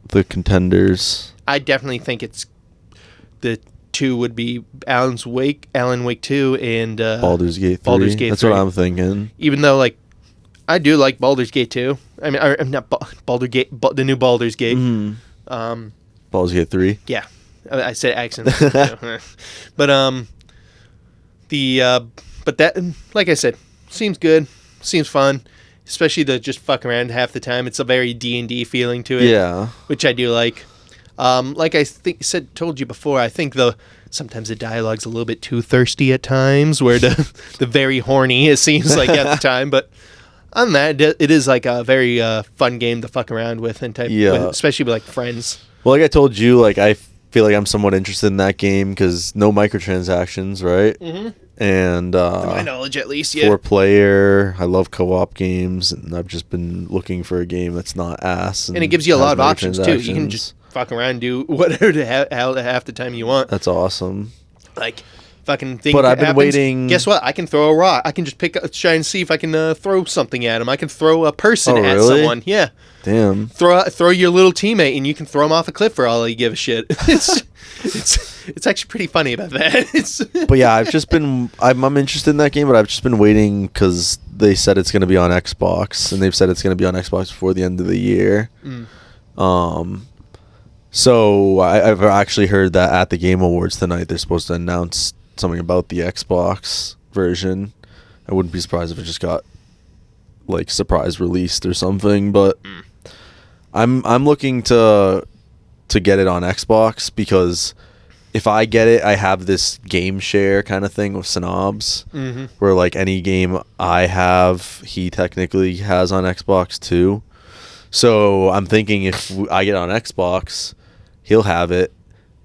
the contenders? I definitely think it's the two would be Alan Wake 2 and Baldur's Gate 3. Baldur's Gate That's 3. what I'm thinking. Even though like I do like Baldur's Gate 2. I mean, I'm not Baldur's Gate, the new Baldur's Gate. Baldur's Gate 3. Yeah, I said accent. But but that, like I said, seems good, seems fun, especially to just fuck around half the time. It's a very D&D feeling to it. Yeah, which I do like. Like I told you before, I think sometimes the dialogue's a little bit too thirsty at times, where the very horny it seems like at the time. But on that, it is like a very fun game to fuck around with and especially with like friends. Well, like I told you, like I feel like I'm somewhat interested in that game because no microtransactions, right? Mm-hmm. And to my knowledge, at least, yeah. 4-player. I love co-op games, and I've just been looking for a game that's not ass. And it gives you a lot of options too. You can just fuck around and do whatever half the time you want. That's awesome. Like fucking thing. But I've been happens, waiting. Guess what? I can throw a rock. I can just try and see if I can throw something at him. I can throw a person at someone. Yeah. Damn. Throw your little teammate and you can throw him off a cliff for all you give a shit. It's actually pretty funny about that. But yeah, I'm interested in that game, but I've just been waiting because they said it's going to be on Xbox, and they've said it's going to be on Xbox before the end of the year. So I've actually heard that at the Game Awards tonight, they're supposed to announce something about the Xbox version. I wouldn't be surprised if it just got like surprise released or something, but I'm looking to get it on Xbox because if I get it, I have this game share kind of thing with Snobs, where like any game I have, he technically has on Xbox too. So I'm thinking if I get on Xbox, he'll have it,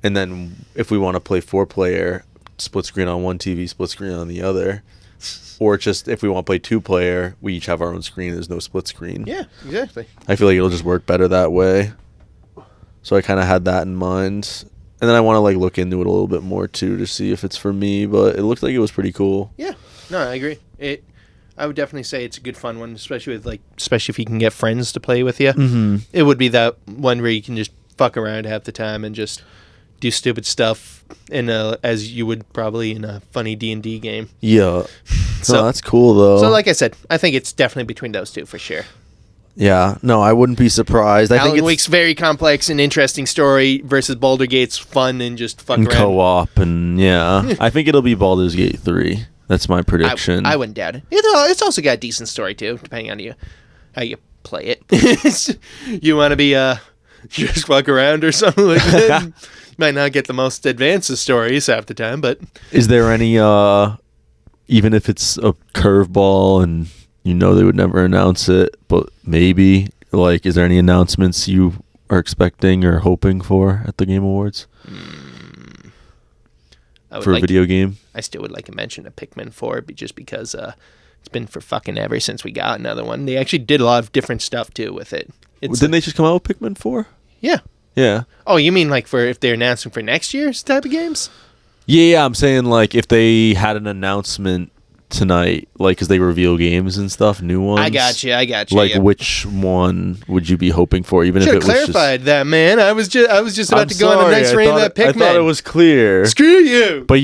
and then if we want to play 4-player, split screen on one TV, split screen on the other, or just if we want to play 2-player, we each have our own screen. There's no split screen. Yeah, exactly. I feel like it'll just work better that way. So I kind of had that in mind. And then I want to like look into it a little bit more too to see if it's for me, but it looked like it was pretty cool. Yeah. No, I agree. I would definitely say it's a good fun one, especially if you can get friends to play with you. Mm-hmm. It would be that one where you can just fuck around half the time and just do stupid stuff as you would probably in a funny D&D game. Yeah. So that's cool though. So like I said, I think it's definitely between those two for sure. Yeah, no, I wouldn't be surprised. Alan Wake's very complex and interesting story versus Baldur's Gate's fun and just fuck around. Co-op and yeah. I think it'll be Baldur's Gate 3. That's my prediction. I wouldn't doubt it. It's also got a decent story too, depending on how you play it. You want to be just fuck around or something like that. You might not get the most advanced stories half the time, but is there any even if it's a curveball and you know they would never announce it, but maybe, like, is there any announcements you are expecting or hoping for at the Game Awards? For a video game? I still would like to mention a Pikmin 4, just because it's been for fucking ever since we got another one. They actually did a lot of different stuff, too, with it. Didn't they just come out with Pikmin 4? Yeah. Yeah. Oh, you mean, like, for if they're announcing for next year's type of games? Yeah, I'm saying, like, if they had an announcement tonight, like, because they reveal games and stuff, new ones. I got you. Like, which one would you be hoping for? Even if it was clarified that, man. I was just about to go on a nice rant about Pikmin. I thought it was clear. Screw you. But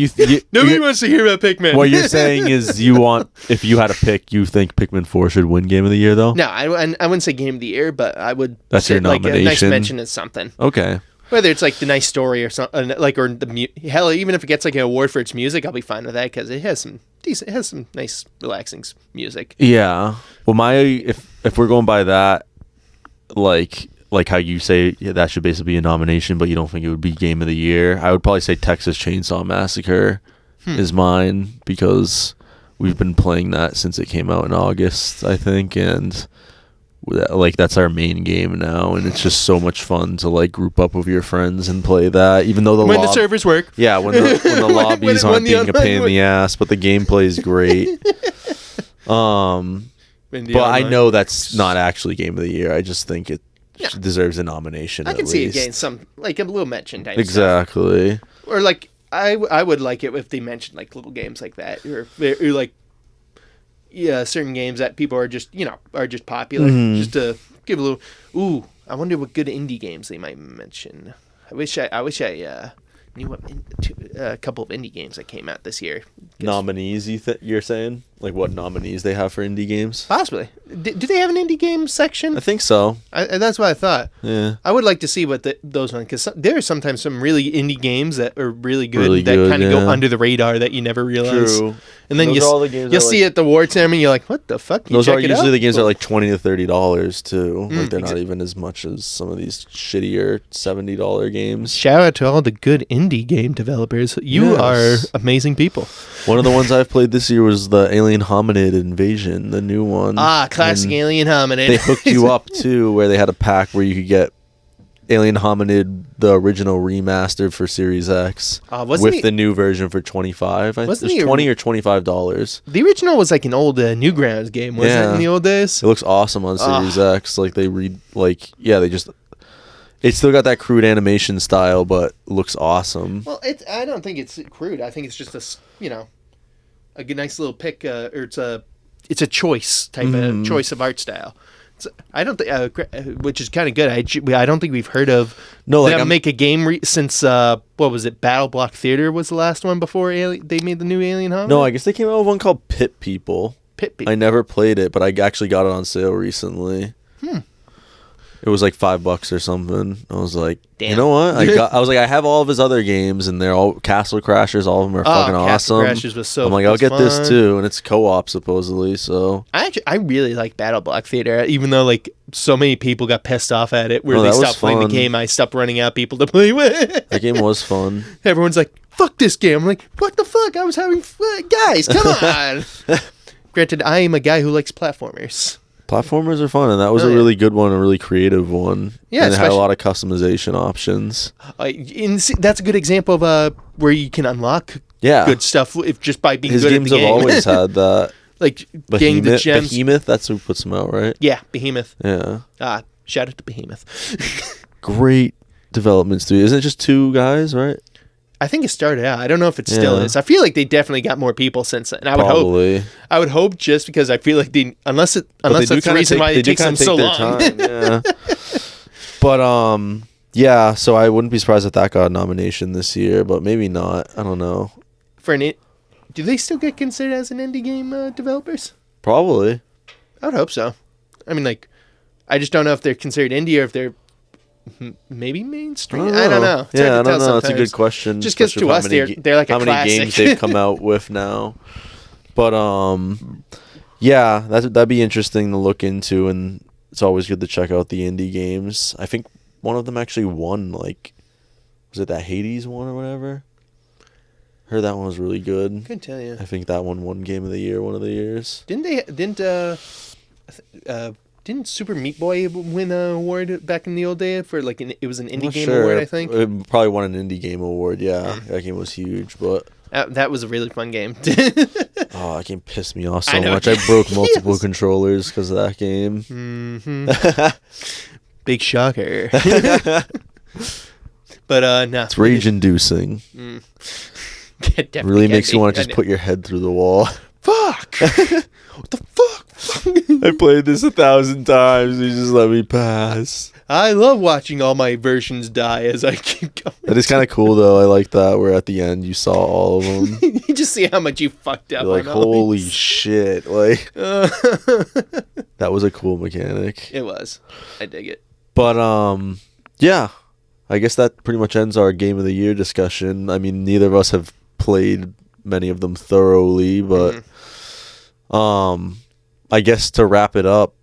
nobody wants to hear about Pikmin. What you're saying is if you had a pick, you think Pikmin 4 should win Game of the Year, though? No, I wouldn't say Game of the Year, but I would. That's your nomination. Like a nice mention is something. Okay. Whether it's like the nice story or something, like, or hell, even if it gets like an award for its music, I'll be fine with that because it has some nice, relaxing music. Yeah. Well, if we're going by that, like how you say, yeah, that should basically be a nomination, but you don't think it would be Game of the Year, I would probably say Texas Chainsaw Massacre is mine because we've been playing that since it came out in August, I think, and like that's our main game now, and it's just so much fun to like group up with your friends and play that, even though the servers work. Yeah, when the lobbies aren't being a pain in the ass, but the gameplay is great. But I know that's not actually Game of the Year. I just think it deserves a nomination. I can see it getting some, like, a little mention type exactly stuff. Or like I would like it if they mentioned like little games like that, or like certain games that people are just popular, just to give a little. Ooh, I wonder what good indie games they might mention. I wish I knew a couple of indie games that came out this year. Nominees, you're saying? Like what nominees they have for indie games? Possibly. Do they have an indie game section? I think so. That's what I thought. Yeah. I would like to see what those ones, because there are sometimes some really indie games that are really good that kind of go under the radar that you never realize. True. And then you'll see it at the award ceremony, you're like, what the fuck? Those are usually the games that are like $20 to $30 too. Like they're not even as much as some of these shittier $70 games. Shout out to all the good indie game developers. You are amazing people. One of the ones I've played this year was the Alien Hominid Invasion, the new one. Classic Alien Hominid. They hooked you up too, where they had a pack where you could get Alien Hominid, the original remastered for Series X, with the new version for $25. It was $20 or $25. The original was like an old Newgrounds game, wasn't it, in the old days? It looks awesome on Series X. Like they it still got that crude animation style, but looks awesome. Well, I don't think it's crude. I think it's just a good, nice little pick, or it's a choice type of choice of art style. I don't think, which is kind of good. I don't think we've heard of them make a game since what was it? Battle Block Theater was the last one before they made the new Alien Hominid. No, I guess they came out with one called Pit People. I never played it, but I actually got it on sale recently. It was like $5 or something. I was like, damn. You know what? I was like, I have all of his other games, and they're all Castle Crashers. All of them are fucking Castle awesome. Crashers was so. I'm like, I'll get this too, and it's co-op supposedly. So I really like Battle Block Theater, even though like so many people got pissed off at it, where they stopped playing the game. I stopped running out people to play with. That game was fun. Everyone's like, "Fuck this game!" I'm like, "What the fuck? I was having guys, come on." Granted, I am a guy who likes platformers. Platformers are fun, and that was a really good one, a really creative one. Yeah, and it had a lot of customization options. That's a good example of where you can unlock good stuff just by being good at the game. His games have always had that. Like getting the gems. Behemoth, that's who puts them out, right? Yeah, Behemoth. Yeah. Shout out to Behemoth. Great development studio. Isn't it just 2 guys, right? I think it started out. I don't know if it still is. I feel like they definitely got more people since then. I would hope just because I feel like unless that's the reason why it takes them so long. Yeah. But so I wouldn't be surprised if that got a nomination this year, but maybe not. I don't know. Do they still get considered as an indie game developers? Probably. I would hope so. I mean, like, I just don't know if they're considered indie or if they're maybe mainstream. I don't know. I don't know. That's a good question. Just because to us they're like a classic. How many games they've come out with now? But that'd be interesting to look into, and it's always good to check out the indie games. I think one of them actually won. Like, was it that Hades one or whatever? Heard that one was really good. Couldn't tell you. I think that one won Game of the Year one of the years. Didn't Super Meat Boy win an award back in the old day for like it was an indie game award? I think it probably won an indie game award. Yeah, that game was huge, but that was a really fun game. That game pissed me off so much. I broke multiple controllers because of that game. Big shocker. But no, it's rage-inducing. Really makes you want to just put your head through the wall. Fuck! What the fuck? I played this 1,000 times. You just let me pass. I love watching all my versions die as I keep going. That is kind of cool, though. I like that, where at the end you saw all of them. You just see how much you fucked up. You're like, holy shit. Like, that was a cool mechanic. It was. I dig it. But, yeah. I guess that pretty much ends our Game of the Year discussion. I mean, neither of us have played many of them thoroughly, but I guess to wrap it up,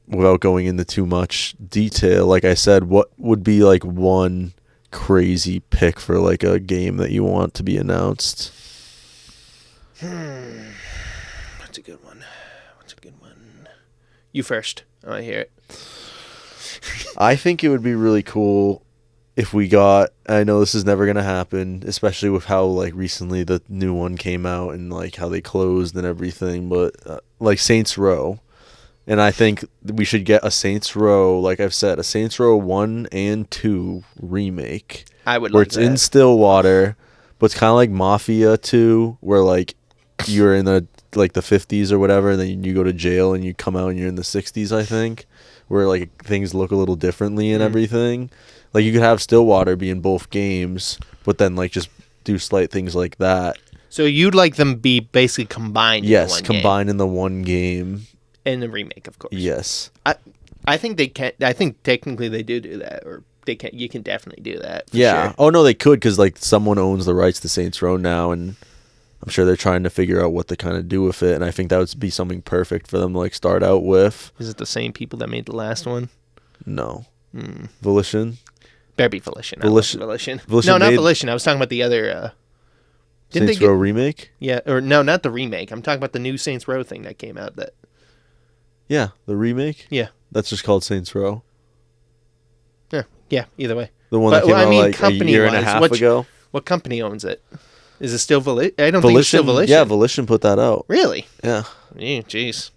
without going into too much detail, like I said, what would be like one crazy pick for like a game that you want to be announced? That's a good one. What's a good one? You first. I want to hear it. I think it would be really cool if we got, I know this is never going to happen, especially with how like recently the new one came out and like how they closed and everything, but like Saints Row. And I think we should get a Saints Row, like I've said, a Saints Row 1 and 2 remake. I would where like it's that. in Stillwater, but it's kind of like Mafia 2, where like you're in the 50s or whatever, and then you go to jail and you come out and you're in the 60s, I think, where like things look a little differently and everything. Like you could have Stillwater be in both games, but then like just do slight things like that. So you'd like them be basically combined Yes, in the one combined in the one game. And the remake, of course. Yes. I think they can. I think technically they do that, or they can. You can definitely do that. Yeah. Sure. Oh no, they could, because like someone owns the rights to Saints Row now, and I'm sure they're trying to figure out what to kind of do with it. And I think that would be something perfect for them to like start out with. Is it the same people that made the last one? No. Volition. Better be Volition. Volition. Volition. Volition No, not made- Volition. I was talking about the other. Didn't Saints they get? Row remake. Yeah, or no, not the remake. I'm talking about the new Saints Row thing that came out. That. Yeah, the remake. Yeah. That's just called Saints Row. Yeah. Either way. The one But, that came I out mean, like a year and a company-wise, half ago. What company owns it? Is it still Volition? I don't think it's still Volition. Yeah, Volition put that out. Really? Yeah. Jeez.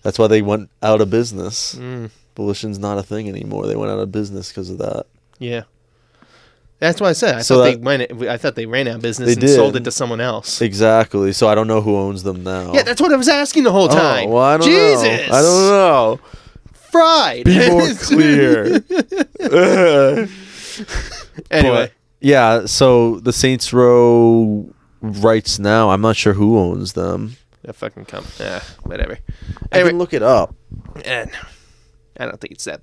That's why they went out of business. Volition's not a thing anymore. They went out of business because of that. Yeah. That's what I said. I thought they ran out of business and sold it to someone else. Exactly. So I don't know who owns them now. Yeah, that's what I was asking the whole time. Oh, well, I don't Jesus. know. I don't know. Fried. Be more clear. Anyway. But, yeah, so the Saints Row rights now, I'm not sure who owns them. That fucking whatever. I can look it up. And I don't think it's that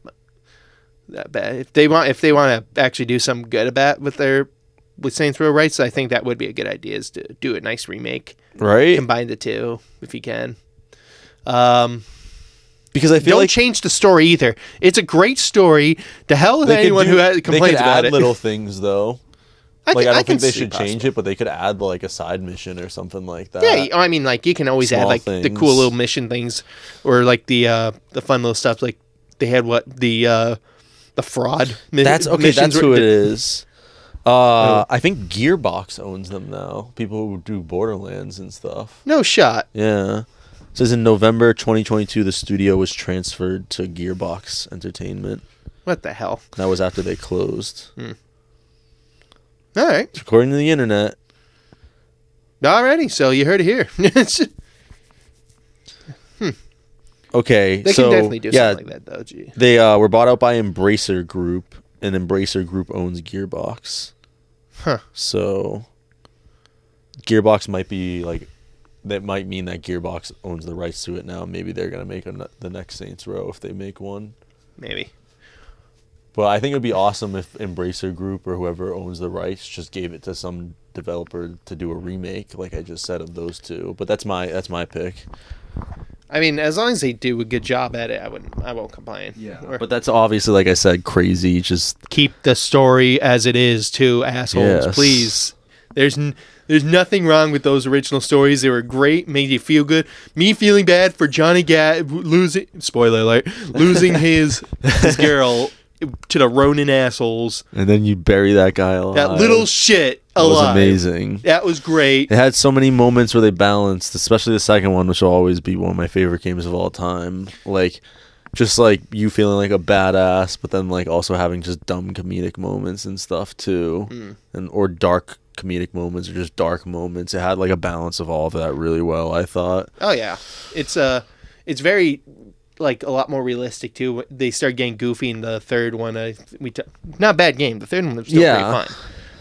bad. If they want to actually do something good about with Saints Row rights, I think that would be a good idea, is to do a nice remake. Right? Combine the two if you can. Because I feel don't change the story either. It's a great story. To hell with anyone who complains about it. They could add little things though. I don't think they should change possible. it, but they could add like a side mission or something like that. Yeah, I mean, like you can always add Small like the things. cool little mission things, or like the fun little stuff. Like they had the fraud. That's okay. missions That's who were- it is. I think Gearbox owns them now. People who do Borderlands and stuff. No shot. Yeah. It says in November 2022, the studio was transferred to Gearbox Entertainment. What the hell? That was after they closed. All right. It's according to the internet. Alrighty. So you heard it here. Okay, They so can definitely do yeah, something like that, though. Gee. they were bought out by Embracer Group, and Embracer Group owns Gearbox. Huh. So Gearbox might be like, that might mean that Gearbox owns the rights to it now. Maybe they're gonna make the next Saints Row if they make one. Maybe. But I think it would be awesome if Embracer Group or whoever owns the rights just gave it to some developer to do a remake, like I just said, of those two. But that's my pick. I mean, as long as they do a good job at it, I won't complain. Yeah. But that's obviously, like I said, crazy. Just keep the story as it is, too, assholes. Yes. Please. There's nothing wrong with those original stories. They were great, made you feel good. Me feeling bad for Johnny losing, spoiler alert, losing his girl to the Ronin assholes. and then you bury that guy alive. That little shit That was alive. amazing. That was great. It had so many moments where they balanced, especially the second one, which will always be one of my favorite games of all time. Like, just like you feeling like a badass, but then like also having just dumb comedic moments and stuff too, or dark comedic moments or just dark moments. It had like a balance of all of that really well, I thought. Oh yeah, it's very like a lot more realistic too. They started getting goofy in the third one. Not a bad game. The third one was still pretty fun.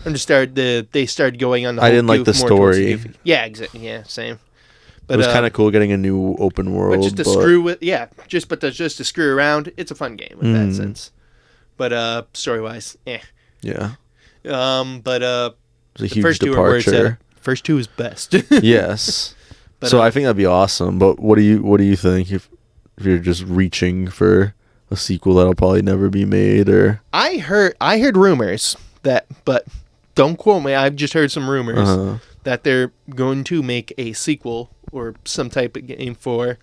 And they started going on the whole I didn't like the story. Yeah, exactly. Yeah, same. But it was kind of cool getting a new open world. But just to screw with, just to screw around, it's a fun game in that sense. But story wise, Yeah. But it was a the huge first departure. 2 are where first 2 is best. Yes. But, so I think that'd be awesome. But what do you think if you're just reaching for a sequel that'll probably never be made? Or I heard rumors that, but don't quote me. I've just heard some rumors that they're going to make a sequel or some type of game for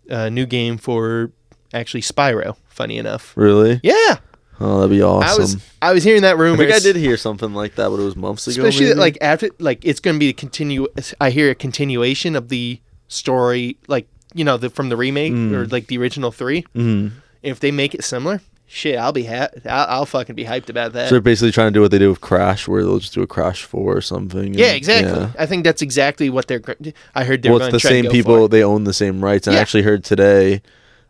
a new game for actually Spyro. Funny enough. Really? Yeah. Oh, that'd be awesome. I was hearing that rumor. I think I did hear something like that, but it was months ago. Especially maybe? like after, like it's going to be I hear a continuation of the story, like from the remake or like the original 3. Mm-hmm. If they make it similar, shit, I'll fucking be hyped about that. So they're basically trying to do what they do with Crash, where they'll just do a Crash 4 or something. Yeah, exactly. I think that's exactly what I heard they're going to try to go for. Well, it's the same people. They own the same rights. And I actually heard today,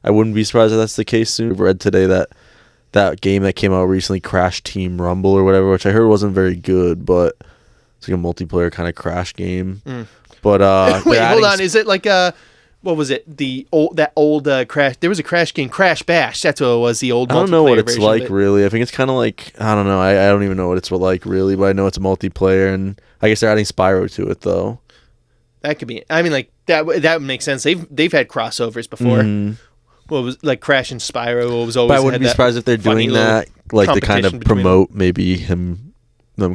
I wouldn't be surprised if that's the case soon. I've read today that game that came out recently, Crash Team Rumble or whatever, which I heard wasn't very good, but it's like a multiplayer kind of Crash game. But wait, hold on. Is it like what was it? That old Crash. There was a Crash game, Crash Bash. That's what it was. The old. I don't know what it's like really. I think it's kind of like, I don't know. I don't even know what it's like really, but I know it's a multiplayer, and I guess they're adding Spyro to it though. That could be. I mean, like that would make sense. They've had crossovers before. What was like Crash and Spyro was always. But I wouldn't be surprised if they're doing that, like to kind of promote maybe them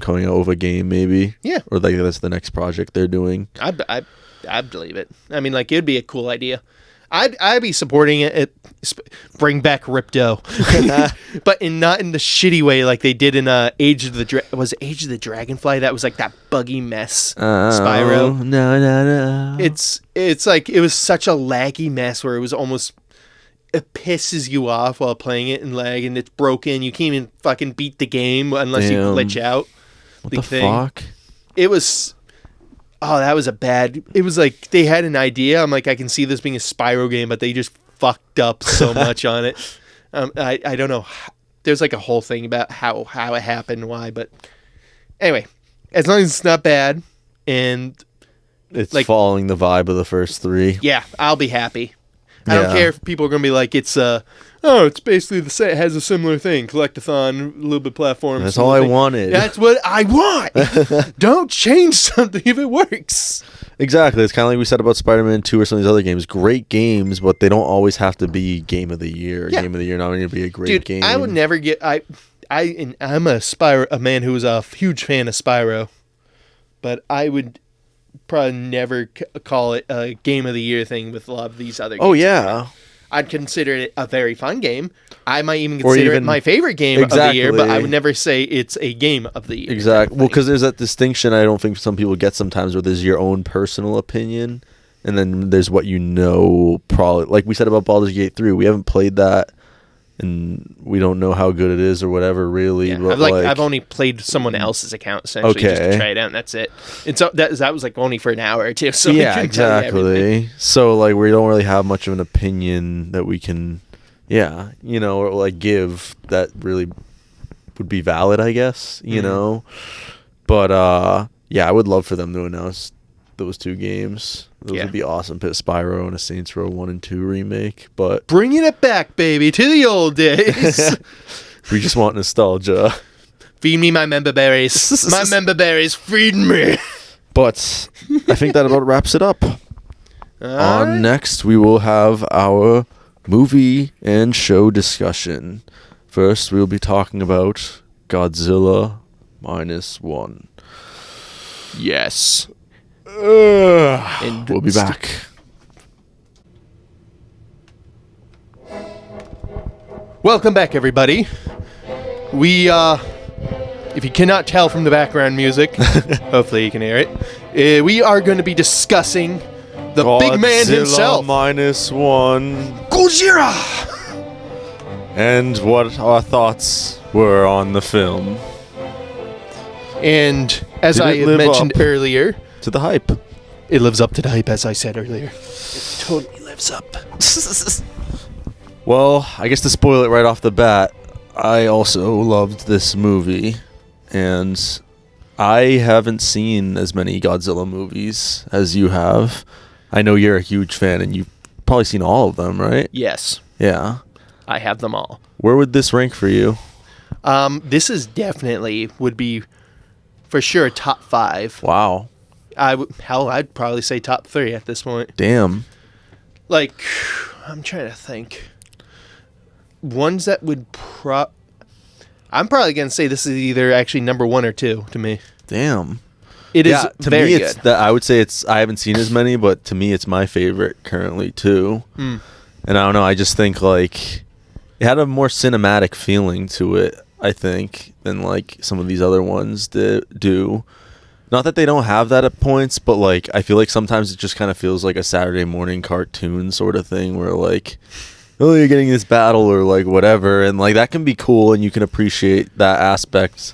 coming out with a game, maybe. Yeah. Or like that's the next project they're doing. I'd believe it. I mean, like it'd be a cool idea. I'd be supporting it. Bring back Ripto, but not in the shitty way like they did in Age of the Dragonfly. That was like that buggy mess. Spyro. No. It's like it was such a laggy mess where it was almost. It pisses you off while playing it and lag, and it's broken. You can't even fucking beat the game unless you glitch out. What the fuck? It was. Oh, that was a bad. It was like they had an idea. I'm like, I can see this being a Spyro game, but they just fucked up so much on it. I don't know. There's like a whole thing about how it happened, why, but anyway, as long as it's not bad and it's like following the vibe of the first 3. Yeah, I'll be happy. I don't care if people are gonna be like, it's it's basically the same. It has a similar thing, collectathon, a little bit platform. That's all I wanted. That's what I want. Don't change something if it works. Exactly. It's kind of like we said about Spider-Man 2 or some of these other games. Great games, but they don't always have to be Game of the Year. Game of the Year not only to be a great game. I would never get. I'm a man who is a huge fan of Spyro, but I would probably never call it a Game of the Year thing with a lot of these other games. Oh, yeah. I'd consider it a very fun game. I might even consider it my favorite game of the year, but I would never say it's a game of the year. Exactly. Well, because there's that distinction I don't think some people get sometimes where there's your own personal opinion, and then there's what probably. Like we said about Baldur's Gate 3, we haven't played that, and we don't know how good it is or whatever, really. Yeah, but I've only played someone else's account, essentially, just to try it out, and that's it. And so that was like only for an hour or two. So yeah, exactly. So like we don't really have much of an opinion that we can, or like give that really would be valid, I guess, you know. But I would love for them to announce those 2 games. Those would be awesome. Put Spyro and a Saints Row 1 and 2 remake, but bringing it back, baby, to the old days. We just want nostalgia. Feed me my member berries. My member berries, feed me. But I think that about wraps it up. On next, we will have our movie and show discussion. First, we will be talking about Godzilla -1. Yes. And we'll be back. Welcome back, everybody. We, if you cannot tell from the background music, hopefully you can hear it, we are going to be discussing the big man himself. -1. Godzilla! And what our thoughts were on the film. And as Did I it had live mentioned up earlier, to the hype? it lives up to the hype, as I said earlier. It totally lives up. Well, I guess to spoil it right off the bat, I also loved this movie, and I haven't seen as many Godzilla movies as you have. I know you're a huge fan, and you've probably seen all of them, right? Yes, Yeah. I have them all. Where would this rank for you? This is definitely would be for sure top 5. Wow. I'd probably say top 3 at this point. Damn. Like, I'm trying to think. Ones that would I'm probably gonna say this is either actually number 1 or 2 to me. Damn. It is to very me, good. it's that I would say I haven't seen as many, but to me, it's my favorite currently too. And I don't know. I just think like it had a more cinematic feeling to it. I think than like some of these other ones do. Not that they don't have that at points, but like I feel like sometimes it just kind of feels like a Saturday morning cartoon sort of thing, where like, oh, you're getting this battle or like whatever, and like that can be cool, and you can appreciate that aspect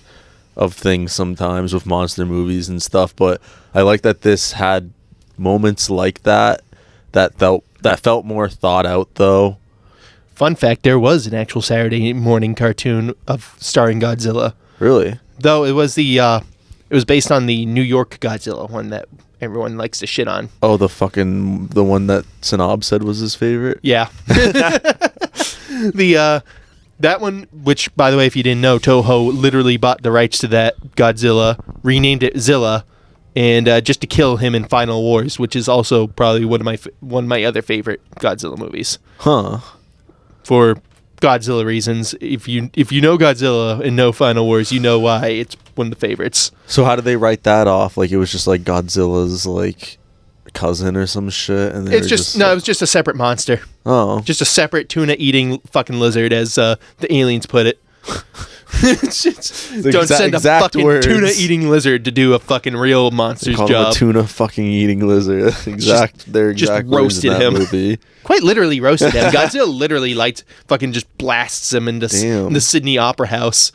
of things sometimes with monster movies and stuff. But I like that this had moments like that felt more thought out though. Fun fact, there was an actual Saturday morning cartoon of starring Godzilla. Really? Though it was it was based on the New York Godzilla one that everyone likes to shit on. Oh, the one that Sanab said was his favorite? Yeah. That one, which by the way, if you didn't know, Toho literally bought the rights to that Godzilla, renamed it Zilla, and just to kill him in Final Wars, which is also probably one of my other favorite Godzilla movies. Huh. For Godzilla reasons. If you know Godzilla and know Final Wars, you know why it's one of the favorites. So how did they write that off? Like it was just like Godzilla's like cousin or some shit, and It's just no, it was just a separate monster. Oh, Just a separate tuna eating fucking lizard, as the aliens put it. It's just, don't send a fucking words. tuna eating lizard to do a fucking real monster's call job. him a tuna fucking eating lizard. Their exact words roasted in that him. movie. Quite literally roasted him. Godzilla literally fucking just blasts him into the Sydney Opera House.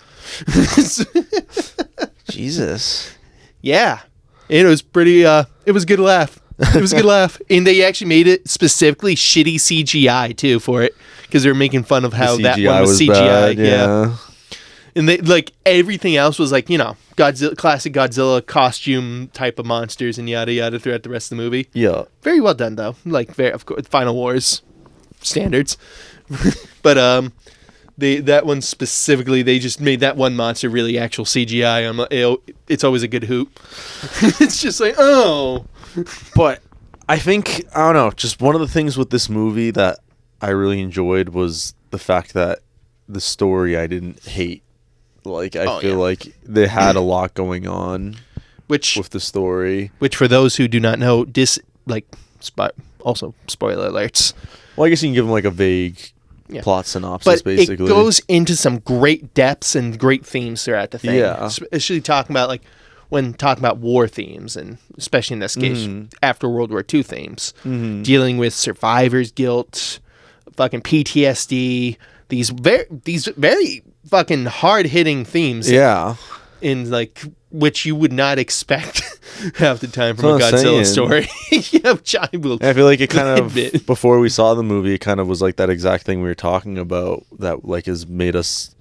Jesus. Yeah. It was pretty, it was a good laugh. It was a good laugh. And they actually made it specifically shitty CGI too for it. Because they were making fun of how that one was CGI. Bad, yeah. And they like everything else was like, Godzilla, classic Godzilla costume type of monsters and yada yada throughout the rest of the movie. Yeah. Very well done though. Like very, of course, Final Wars standards. But that one specifically, they just made that one monster really actual CGI. It's always a good hoop. It's just like, oh. But I think, I don't know, just one of the things with this movie that I really enjoyed was the fact that the story I didn't hate. Like, I feel like they had a lot going on with the story. Which, for those who do not know, also, spoiler alerts. Well, I guess you can give them like a vague plot synopsis, basically. It goes into some great depths and great themes throughout the thing. Yeah. Especially talking about war themes, and especially in this case, after World War II themes. Dealing with survivor's guilt, fucking PTSD, these very fucking hard-hitting themes. Yeah. In like which you would not expect half the time from a Godzilla story. Which I feel like it kind of, before we saw the movie, it kind of was like that exact thing we were talking about that like has made us,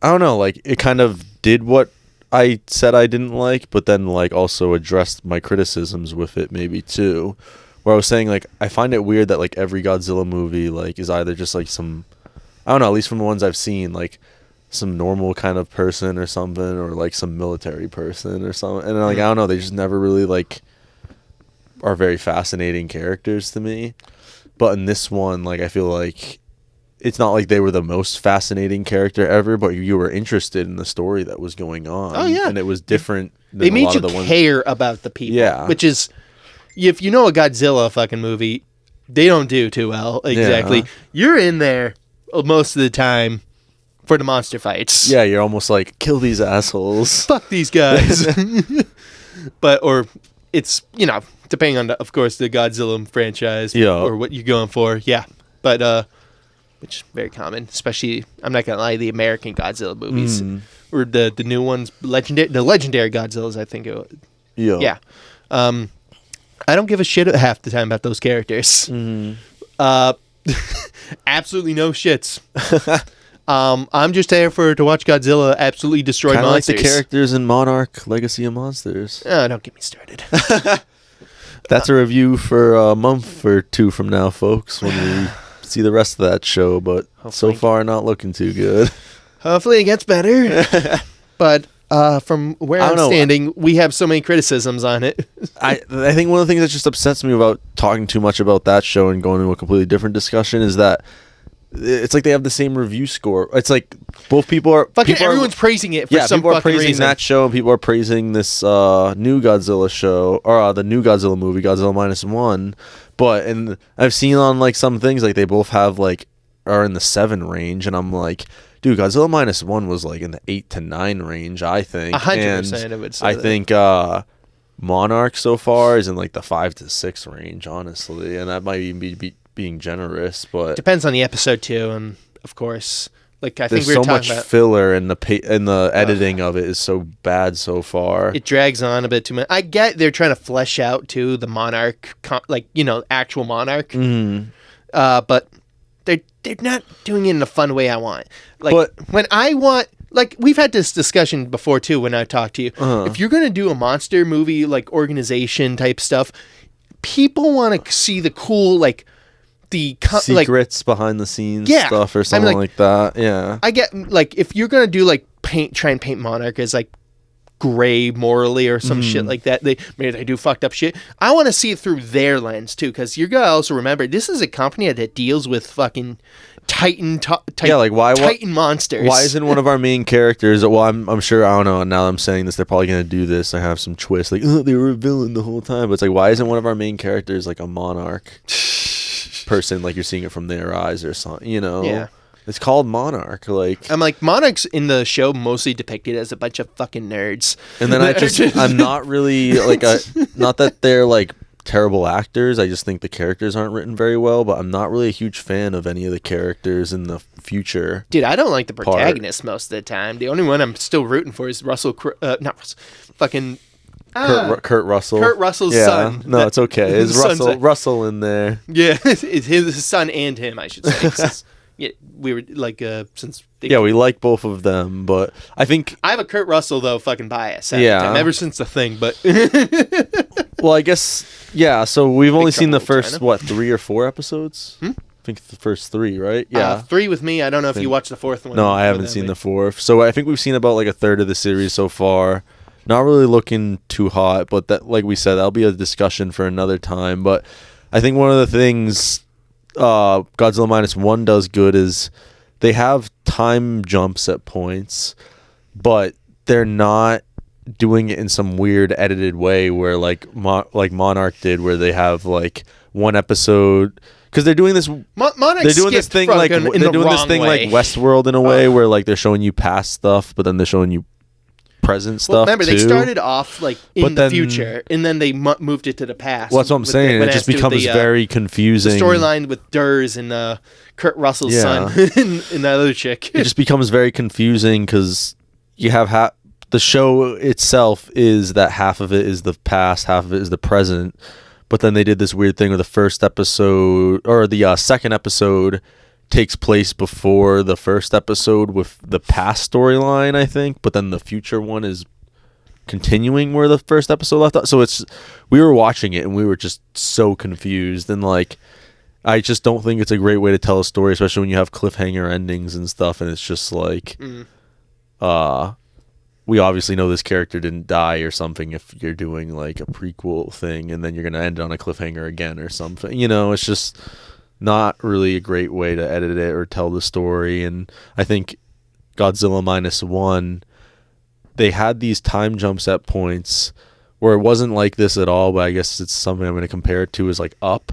I don't know, like it kind of did what I said I didn't like, but then like also addressed my criticisms with it maybe too. Where I was saying like I find it weird that like every Godzilla movie like is either just like some, I don't know, at least from the ones I've seen, like some normal kind of person or something, or like some military person or something, and like I don't know, they just never really like are very fascinating characters to me. But in this one, like I feel like it's not like they were the most fascinating character ever, but you were interested in the story that was going on. Oh yeah, and it was different. They made you care about the people. Yeah, which is, if you know a Godzilla fucking movie, they don't do too well. Exactly, you're in there most of the time for the monster fights. Yeah, you're almost like, kill these assholes. Fuck these guys. Or it's, depending on, of course, the Godzilla franchise or what you're going for. Yeah. But which is very common. Especially, I'm not gonna lie, the American Godzilla movies or the new ones, the legendary Godzillas. I think it was. Yeah. I don't give a shit half the time about those characters. Absolutely no shits. I'm just there to watch Godzilla absolutely destroy Kinda monsters. like the characters in Monarch: Legacy of Monsters. Oh, don't get me started. That's a review for a month or two from now, folks, when we see the rest of that show. But so far, not looking too good. Hopefully, it gets better. But from where I'm standing, we have so many criticisms on it. I think one of the things that just upsets me about talking too much about that show and going into a completely different discussion is that it's like they have the same review score. It's like both people are everyone's praising it for some people are fucking praising reason. that show, and people are praising this new Godzilla show, or the new Godzilla movie, Godzilla -1. And I've seen on like some things like they both have like are in the 7 range, and I'm like, dude, Godzilla -1 was like in the 8 to 9 range, I think. 100% I would say I think Monarch so far is in like the 5 to 6 range, honestly, and that might even be being generous, but depends on the episode too, and of course, like I think there's we were so talking much about filler, and the editing of it is so bad so far. It drags on a bit too much. I get they're trying to flesh out too the Monarch, actual Monarch, but they're not doing it in a fun way I want. Like when I want. Like, we've had this discussion before, too, when I talked to you. If you're going to do a monster movie, like, organization type stuff, people want to see the cool, like, the... secrets behind the scenes stuff or something like that. Yeah. I get, like, if you're going to do, like, try and paint Monarch as, like, gray morally or some shit like that, maybe they do fucked up shit. I want to see it through their lens, too, because you got to also remember, this is a company that deals with fucking... Titan monsters. Why isn't one of our main characters? Well, I'm sure, I don't know. Now that I'm saying this, they're probably gonna do this. I have some twist, like, oh, they were a villain the whole time. But it's like, why isn't one of our main characters like a Monarch person? Like you're seeing it from their eyes or something. You know? Yeah. It's called Monarch. Like I'm like Monarch's in the show mostly depicted as a bunch of fucking nerds. And then I'm not really like not that they're like terrible actors. I just think the characters aren't written very well, but I'm not really a huge fan of any of the characters in the future. Dude, I don't like the protagonist most of the time. The only one I'm still rooting for is Kurt Russell. Kurt Russell's son. No, it's okay. It's Russell in there. Yeah, it's his son and him, I should say. Yeah, we were like we like both of them, but I think I have a Kurt Russell though fucking bias. Ever since the thing, but well, I guess so we've only seen the first 3 or 4 episodes. I think the first 3, right? Yeah, 3 with me. I don't know if you watched the 4th one. No, I haven't seen the 4th. So I think we've seen about like a third of the series so far. Not really looking too hot, but that, like we said, that'll be a discussion for another time. But I think one of the things Godzilla -1 does good is they have time jumps at points, but they're not doing it in some weird edited way where like Monarch did, where they have like one episode, because they're doing this they're doing this thing like Westworld in a way where like they're showing you past stuff, but then they're showing you present stuff. Remember, they started off like in the future, and then they moved it to the past. Well, that's what I'm saying. It just becomes very confusing. The storyline with Durs and Kurt Russell's son and that other chick. It just becomes very confusing because you have the show itself is that half of it is the past, half of it is the present. But then they did this weird thing where the first episode or the second episode takes place before the first episode with the past storyline, I think, but then the future one is continuing where the first episode left off. So we were watching it and we were just so confused, and like I just don't think it's a great way to tell a story, especially when you have cliffhanger endings and stuff, and it's just like we obviously know this character didn't die or something if you're doing like a prequel thing, and then you're going to end on a cliffhanger again or something. You know, it's just not really a great way to edit it or tell the story. And I think Godzilla -1, they had these time jumps at points where it wasn't like this at all, but I guess it's something I'm going to compare it to is like Up,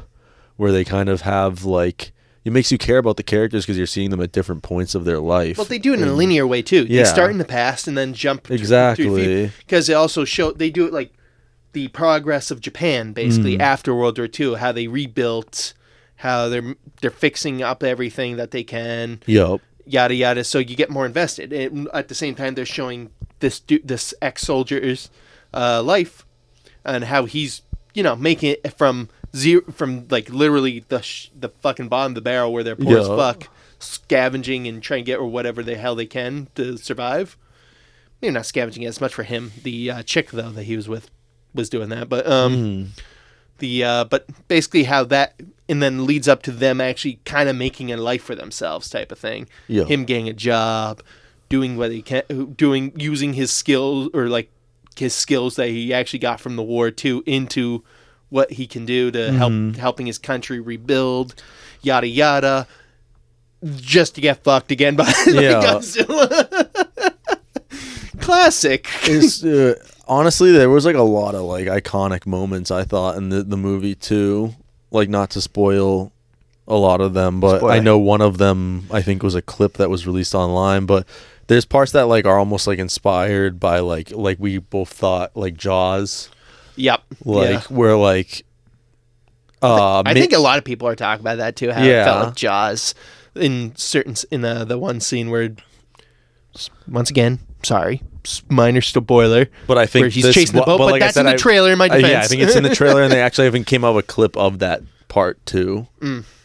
where they kind of have like, it makes you care about the characters because you're seeing them at different points of their life. Well, they do it in a linear way too. They start in the past and then jump exactly, because they also they do it like the progress of Japan basically after World War II, how they rebuilt, how they're fixing up everything that they can. Yup. Yada yada. So you get more invested. And at the same time, they're showing this ex-soldier's life and how he's making it from like literally the fucking bottom of the barrel where they're poor as fuck, scavenging and trying to get or whatever the hell they can to survive. Maybe not scavenging as much for him. The chick though that he was with was doing that, but but basically how that and then leads up to them actually kind of making a life for themselves type of thing. Yeah. Him getting a job, doing what he can, using his skills or like his skills that he actually got from the war into what he can do to helping his country rebuild, yada yada, just to get fucked again by Godzilla. Classic. Honestly, there was like a lot of like iconic moments I thought in the movie too. Like, not to spoil a lot of them, but I know one of them I think was a clip that was released online. But there's parts that like are almost like inspired by like we both thought like Jaws. Yep. Where like I think a lot of people are talking about that too. How it felt like Jaws in the one scene where, once again, sorry, minor spoiler. But I think where he's chasing the boat. But like that's in the trailer. In my defense, I think it's in the trailer, and they actually even came out with a clip of that part too.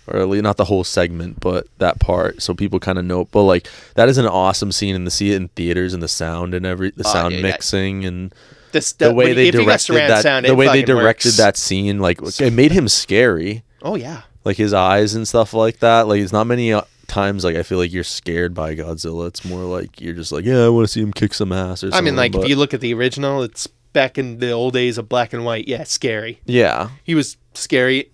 Or at least not the whole segment, but that part, so people kind of know. But like that is an awesome scene, and to see it in theaters and the sound and the sound mixing and the way they directed that scene, like it made him scary. Oh yeah, like his eyes and stuff like that. Like it's not many times like I feel like you're scared by Godzilla. It's more like you're just like, yeah, I want to see him kick some ass or something. I mean, like if you look at the original, it's back in the old days of black and white. Yeah, scary. Yeah, he was scary.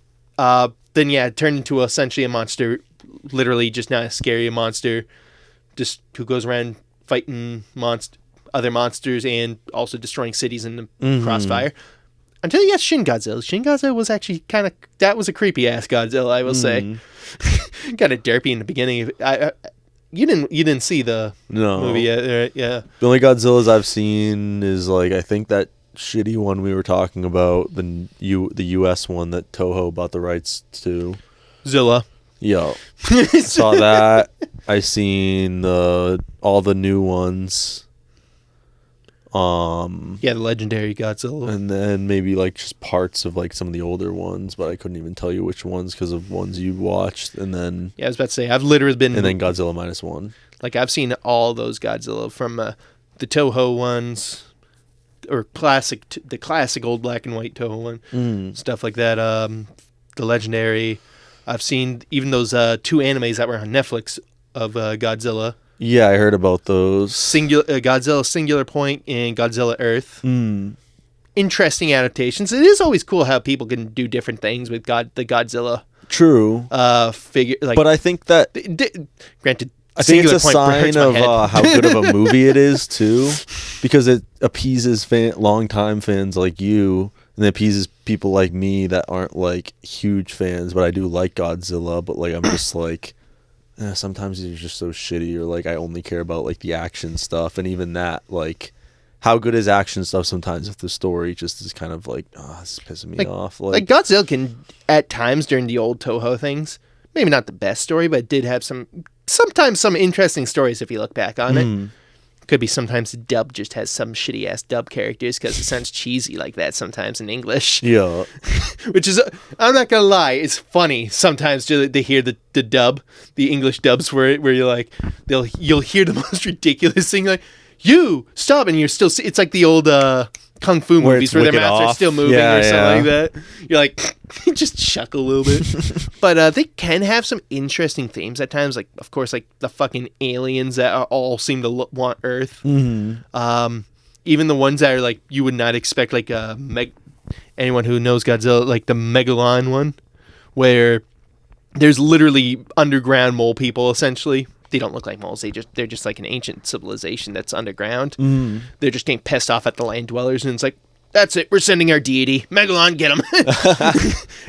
Then it turned into essentially a monster, literally just not a scary monster, just who goes around fighting other monsters and also destroying cities in the crossfire. Until you got Shin Godzilla. Shin Godzilla was actually that was a creepy ass Godzilla, I will say. Kind of derpy in the beginning. You didn't see the movie yet, right? Yeah. The only Godzillas I've seen is like I think that shitty one we were talking about, the US one that Toho bought the rights to. Zilla. Yo. Saw that. I seen all the new ones. The legendary Godzilla. And then maybe like just parts of like some of the older ones, but I couldn't even tell you which ones because of ones you watched. And then I was about to say I've literally been and then Godzilla -1. Like I've seen all those Godzilla from the Toho ones. Or the classic old black and white Toho one, stuff like that. The legendary. I've seen even those 2 animes that were on Netflix of Godzilla. Yeah, I heard about those. Godzilla Singular Point and Godzilla Earth. Interesting adaptations. It is always cool how people can do different things with the Godzilla. True. Figure. Like, but I think that granted. I think it's a sign of how good of a movie it is too, because it appeases long-time fans like you, and it appeases people like me that aren't like huge fans, but I do like Godzilla. But like I'm just like, sometimes he's just so shitty, or like I only care about like the action stuff, and even that, like how good is action stuff sometimes if the story just is kind of like, this is pissing me off. Like Godzilla can at times during the old Toho things, maybe not the best story, but it did have sometimes some interesting stories if you look back on it. Could be sometimes the dub just has some shitty ass dub characters because it sounds cheesy like that sometimes in English. Yeah. Which is, I'm not gonna lie, it's funny sometimes to hear the dub, the English dubs where you're like, you'll hear the most ridiculous thing like, you stop, and you're still, it's like the old kung fu movies where their mouths are still moving or something like that. You're like, just chuckle a little bit. But they can have some interesting themes at times. Like, of course, like the fucking aliens that all seem to want Earth. Even the ones that are like, you would not expect, like anyone who knows Godzilla, like the Megalon one, where there's literally underground mole people, essentially. They don't look like moles. They're just like an ancient civilization that's underground. They're just getting pissed off at the land dwellers, and it's like, that's it. We're sending our deity, Megalon. Get him.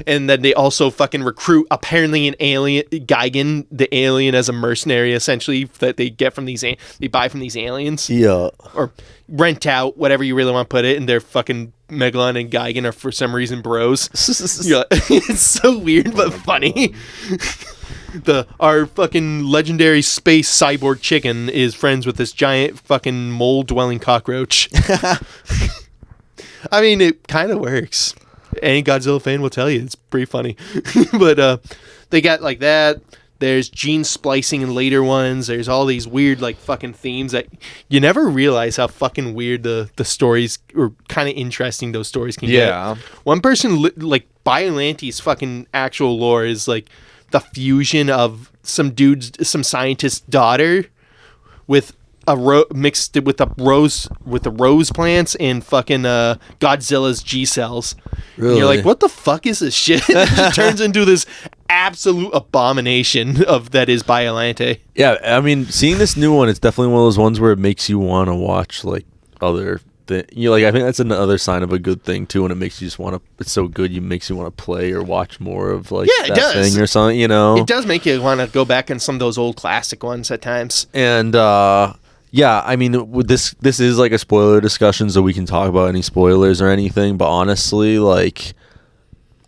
And then they also fucking recruit apparently an alien, Gigan, the alien, as a mercenary, essentially, that they get from they buy from these aliens. Yeah. Or rent out, whatever you really want to put it, in their fucking Megalon and Gigan are for some reason bros. Yeah, it's so weird but funny. Our fucking legendary space cyborg chicken is friends with this giant fucking mole-dwelling cockroach. I mean, it kind of works. Any Godzilla fan will tell you it's pretty funny. But they got like that. There's gene splicing in later ones. There's all these weird like fucking themes that you never realize how fucking weird the stories or kind of interesting those stories can get. One person like Biolante's fucking actual lore is like the fusion of some scientist's daughter with mixed with the rose plants and fucking Godzilla's G cells. Really? And you're like, what the fuck is this shit? It turns into this absolute abomination of that is Biolante. Yeah, I mean, seeing this new one, it's definitely one of those ones where it makes you want to watch like other things. You know, like I think that's another sign of a good thing too, when it makes you just want to. It's so good, makes you want to play or watch more of like that thing or something. You know, it does make you want to go back on some of those old classic ones at times. And yeah, I mean, this is like a spoiler discussion, so we can talk about any spoilers or anything. But honestly, like,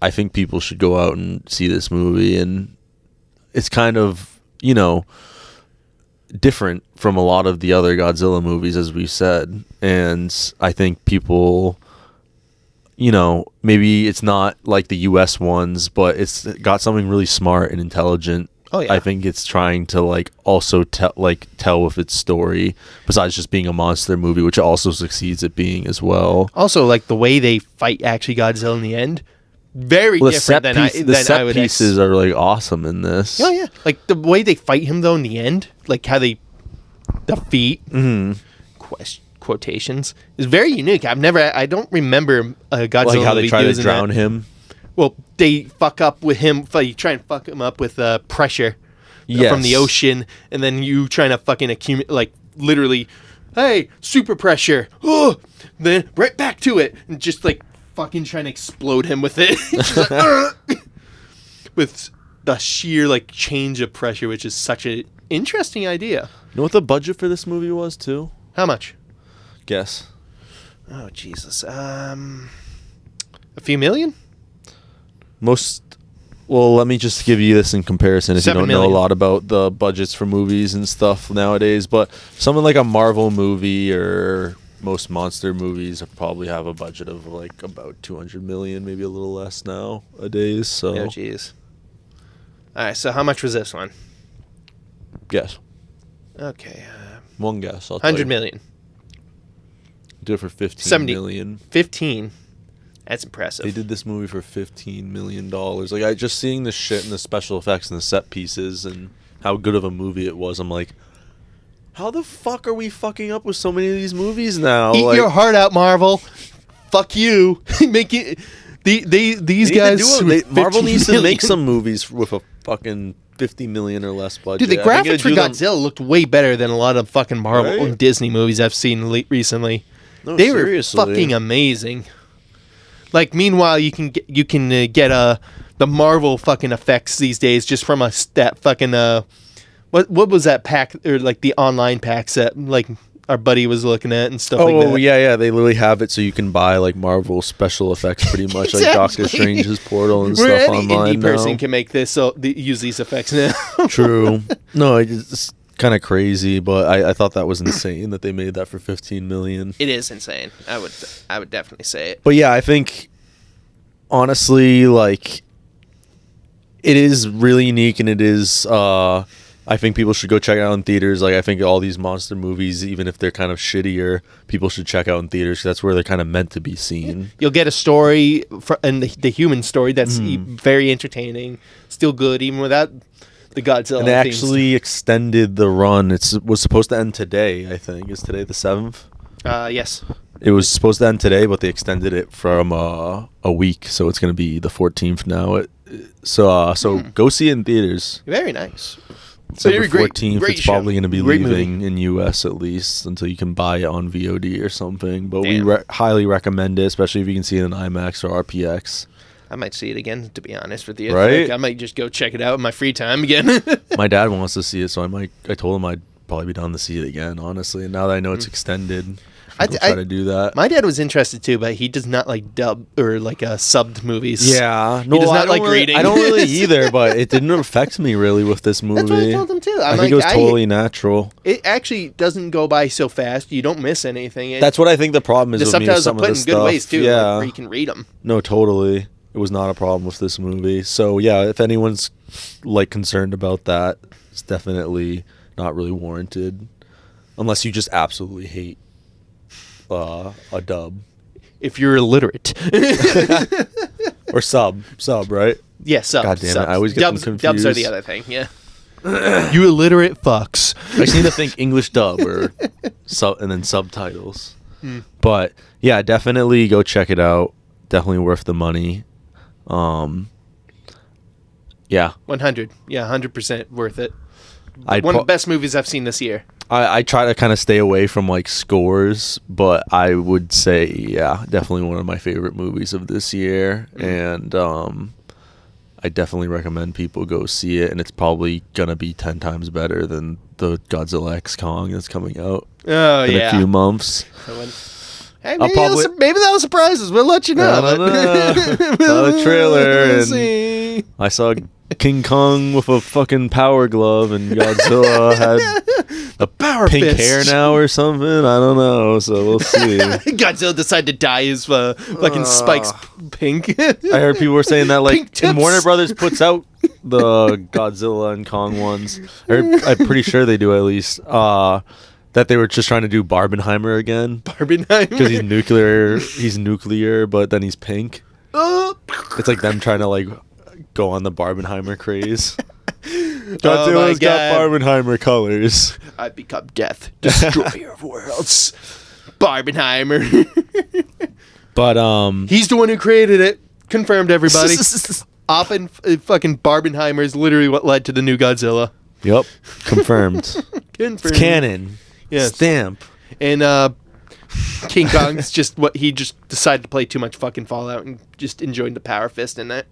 I think people should go out and see this movie, and it's kind of, you know, different from a lot of the other Godzilla movies, as we said. And I think people, you know, maybe it's not like the US ones, but it's got something really smart and intelligent. Oh, yeah. I think it's trying to like also tell with its story, besides just being a monster movie, which it also succeeds at being as well. Also, like the way they fight actually Godzilla in the end, very different than I would. The set pieces are like awesome in this. Oh yeah, like the way they fight him though in the end, like how they defeat quotations is very unique. I don't remember a Godzilla like how they movie try to drown him. Well, they fuck up with him. You try and fuck him up with pressure from the ocean, and then you trying to fucking accumulate, like literally, hey, super pressure. Oh, then right back to it, and just like fucking trying to explode him with it, like, with the sheer like change of pressure, which is such an interesting idea. You know what the budget for this movie was too? How much? Guess. Oh Jesus, a few million. Well, let me just give you this in comparison if you don't know a lot about the budgets for movies and stuff nowadays. But something like a Marvel movie or most monster movies probably have a budget of like about 200 million, maybe a little less nowadays. So, oh, jeez. All right, so how much was this one? Guess. Okay. One guess. 100 million. Do it for 15 million. 15. That's impressive. They did this movie for $15 million. Like, I just seeing the shit and the special effects and the set pieces and how good of a movie it was. I'm like, how the fuck are we fucking up with so many of these movies now? Eat your heart out, Marvel. Fuck you. Make it. These guys. Marvel needs to make some movies with a fucking $50 million or less budget. Dude, the graphics for Godzilla looked way better than a lot of fucking Marvel and Disney movies I've seen recently. No, they were fucking amazing. Like, meanwhile, you can get the Marvel fucking effects these days just from that fucking what was that pack, or like the online packs that like our buddy was looking at and stuff like that. Oh yeah, they literally have it so you can buy like Marvel special effects pretty much. Exactly. Like Doctor Strange's portal and stuff online now. Any indie person can make this, so use these effects now. True. No, it's kind of crazy, but I thought that was insane that they made that for 15 million. It is insane. I would definitely say it. But yeah, I think honestly, like, it is really unique, and it is I think people should go check it out in theaters. Like, I think all these monster movies, even if they're kind of shittier, people should check out in theaters, 'cause that's where they're kind of meant to be seen. You'll get a story and the human story that's very entertaining, still good even without the Godzilla. And they actually extended the run. It was supposed to end today, I think. Is today the 7th? Yes. It was supposed to end today, but they extended it from a week, so it's going to be the 14th now. So go see it in theaters. Very nice. December 14th, it's probably going to be leaving in U.S. at least until you can buy it on VOD or something. But we highly recommend it, especially if you can see it in IMAX or RPX. I might see it again, to be honest with you. Right? I might just go check it out in my free time again. My dad wants to see it, so I told him I'd probably be down to see it again, honestly. And now that I know it's extended. think we'll try to do that. My dad was interested too, but he does not like dub or like subbed movies. Yeah, no, he does not like reading. I don't really either, but it didn't affect me really with this movie. That's what I told him too. I think it was totally natural. It actually doesn't go by so fast. You don't miss anything. That's what I think the problem is. The with subtitles me are with put in some of good this ways too, yeah, like, where you can read them. No, totally. It was not a problem with this movie. So yeah, if anyone's like concerned about that, it's definitely not really warranted, unless you just absolutely hate a dub. If you're illiterate. Or sub, right? Yeah, sub. God damn it, I always get them confused. Dubs are the other thing, yeah. You illiterate fucks. I just need to think English dub or sub, and then subtitles. But yeah, definitely go check it out. Definitely worth the money. Yeah. 100. Yeah, 100% worth it. One of the best movies I've seen this year. I try to kind of stay away from like scores, but I would say, yeah, definitely one of my favorite movies of this year. And I definitely recommend people go see it. And it's probably going to be 10 times better than the Godzilla X Kong that's coming out in a few months. Hey, maybe that'll surprise us. We'll let you know. I saw the trailer and I saw King Kong with a fucking power glove, and Godzilla had a power pink fist. hair now or something. I don't know, so we'll see. Godzilla decided to dye his fucking spikes pink. I heard people were saying that like Warner Brothers puts out the Godzilla and Kong ones. I'm pretty sure they do at least. That they were just trying to do Barbenheimer again. Barbenheimer? Because he's nuclear, but then he's pink. It's like them trying to like go on the Barbenheimer craze. Godzilla's got Barbenheimer colors. I become death, destroyer of worlds. Barbenheimer. But he's the one who created it. Confirmed, everybody. Often fucking Barbenheimer is literally what led to the new Godzilla. Yep. Confirmed. It's canon. Yes. Stamp. And King Kong's just what he just decided to play too much fucking Fallout and just enjoyed the power fist in that.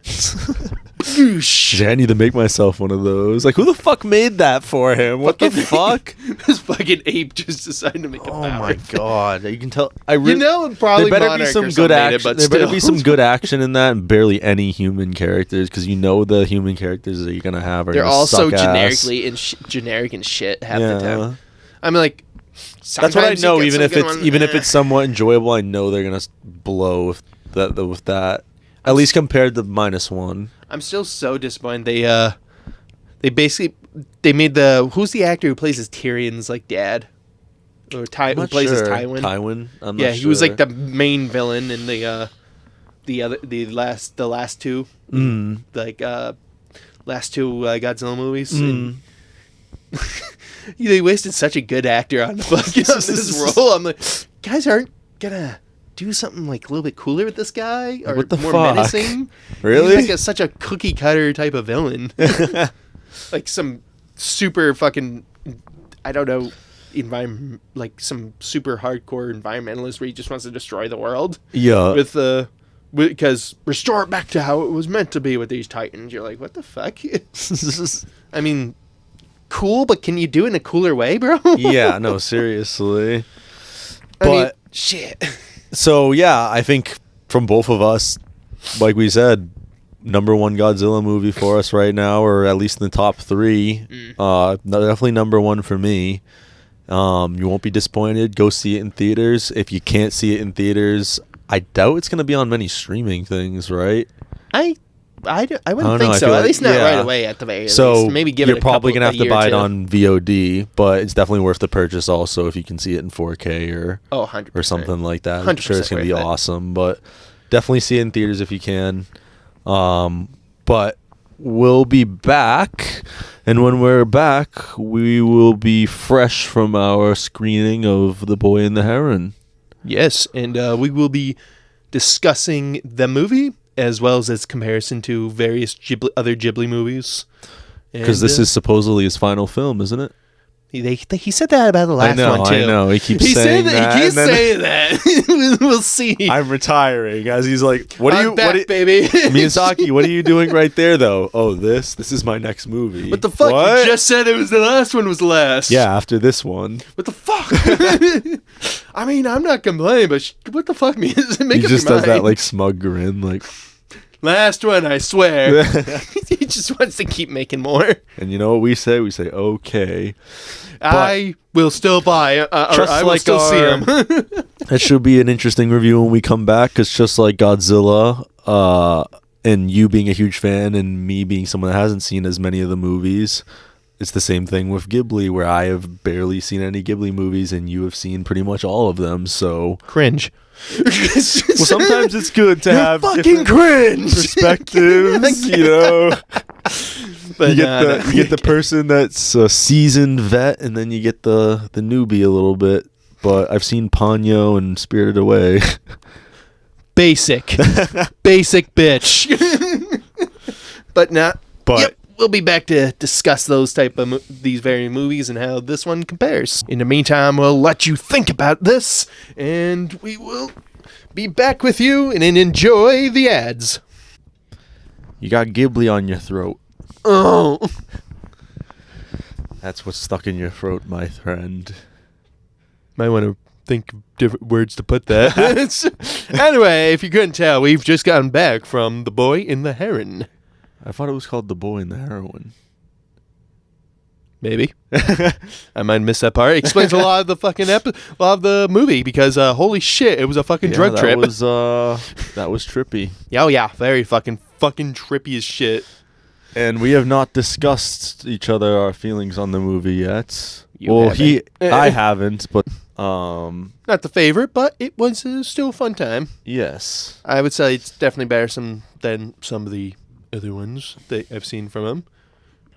Yeah, I need to make myself one of those. Like, who the fuck made that for him? What the fuck? This fucking ape just decided to make a power. Oh my god! You can tell. Probably there better Monarch be some or good action. It, but there better be some good action in that, and barely any human characters, because you know the human characters that you're gonna have are. They're all so generically generic and shit half the time. I'm like, that's what I know. Even if it's somewhat enjoyable, I know they're gonna blow with that. At least compared to -1. I'm still so disappointed. They made who's the actor who plays his Tyrion's like dad, or who plays his Tywin? Tywin. I'm not sure. He was like the main villain in the last two, last two Godzilla movies. And they wasted such a good actor on this role. I'm like, guys aren't gonna do something like a little bit cooler with this guy, or what the more fuck? menacing. Really? He's like such a cookie cutter type of villain, like some super fucking, I don't know, like some super hardcore environmentalist where he just wants to destroy the world. Yeah. Because restore it back to how it was meant to be with these Titans. You're like, what the fuck? I mean, cool, but can you do it in a cooler way, bro? Yeah, no, seriously. I mean, shit. So, yeah, I think from both of us, like we said, #1 Godzilla movie for us right now, or at least in the top 3. Definitely #1 for me. You won't be disappointed. Go see it in theaters. If you can't see it in theaters, I doubt it's going to be on many streaming things, right? I wouldn't think so. At least not right away at the very least. Maybe give you're it probably going to have to buy it on on VOD, but it's definitely worth the purchase also if you can see it in 4K or 100%. or something like that. I'm sure it's going to be awesome, but definitely see it in theaters if you can. But we'll be back, and when we're back, we will be fresh from our screening of The Boy and the Heron. Yes, and we will be discussing the movie as well as its comparison to various other Ghibli movies. Because this is supposedly his final film, isn't it? He said that about the last one too. I know. He keeps saying that. He keeps saying that. We'll see. I'm retiring, guys. He's like, "What are you, back, baby?" Miyazaki, what are you doing right there, though? Oh, this is my next movie. What the fuck? What? You just said it was the last one was last. Yeah, after this one. What the fuck? I mean, I'm not complaining, but what the fuck, man? He just does that like smug grin, like. Last one, I swear. He just wants to keep making more. And you know what we say? We say, okay. I will still buy, or I will still see him. That should be an interesting review when we come back, because just like Godzilla, and you being a huge fan and me being someone that hasn't seen as many of the movies, it's the same thing with Ghibli, where I have barely seen any Ghibli movies and you have seen pretty much all of them, so... Cringe. Well, sometimes it's good to have fucking cringe perspectives, you know. But you get the person that's a seasoned vet, and then you get the newbie a little bit. But I've seen Ponyo and Spirited Away. Basic bitch. But not. But yep, we'll be back to discuss those type of these very movies and how this one compares. In the meantime, we'll let you think about this, and we will be back with you and then enjoy the ads. You got Ghibli on your throat. Oh. That's what's stuck in your throat, my friend. Might want to think of different words to put that. Anyway, if you couldn't tell, we've just gotten back from The Boy and The Heron. I thought it was called The Boy and The Heron. Maybe. I might miss that part. It explains a lot of the fucking lot of the movie, because holy shit, it was a fucking drug trip. That was trippy. Oh yeah, very fucking trippy as shit. And we have not discussed our feelings on the movie yet. I haven't, but not the favorite, but it was still a fun time. Yes, I would say it's definitely better than some of the other ones that I've seen from him.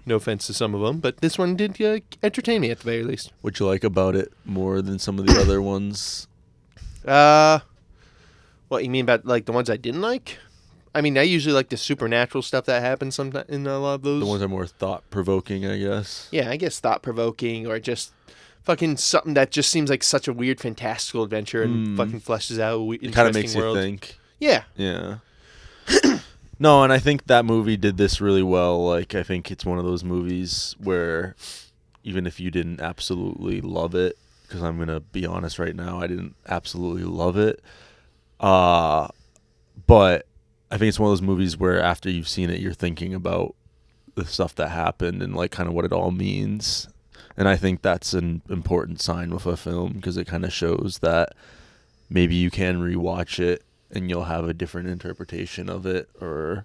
No offense to some of them, but this one did entertain me at the very least. What'd you like about it more than some of the other ones? What you mean about like the ones I didn't like? I mean, I usually like the supernatural stuff that happens sometimes in a lot of those. The ones that are more thought-provoking, I guess. Yeah, I guess thought-provoking, or just fucking something that just seems like such a weird, fantastical adventure and fucking fleshes out an interesting world. It kind of makes you think. Yeah. Yeah. No, and I think that movie did this really well. Like, I think it's one of those movies where even if you didn't absolutely love it, because I'm going to be honest right now, I didn't absolutely love it. But I think it's one of those movies where after you've seen it, you're thinking about the stuff that happened and like kind of what it all means. And I think that's an important sign with a film, because it kind of shows that maybe you can rewatch it and you'll have a different interpretation of it, or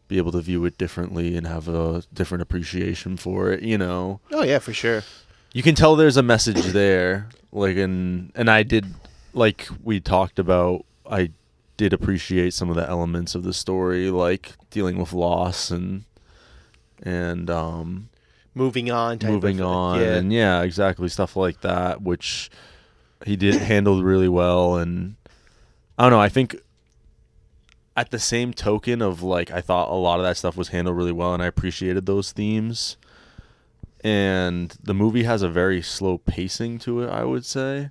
be able to view it differently and have a different appreciation for it, you know? Oh, yeah, for sure. You can tell there's a message there. Like, and I did, like we talked about, I did appreciate some of the elements of the story, like dealing with loss and moving on, yeah. And yeah, exactly, stuff like that, which he did handled really well. And I don't know, I think at the same token of like, I thought a lot of that stuff was handled really well, and I appreciated those themes. And the movie has a very slow pacing to it, I would say,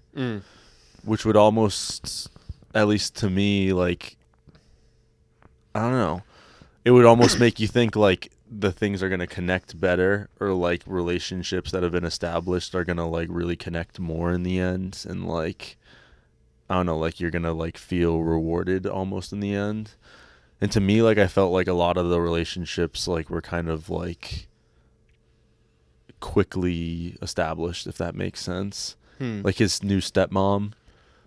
which would almost, at least to me, like, I don't know, it would almost make you think like the things are going to connect better, or like relationships that have been established are going to like really connect more in the end. And like, I don't know, like you're going to like feel rewarded almost in the end. And to me, like, I felt like a lot of the relationships like were kind of like quickly established, if that makes sense. Like his new stepmom,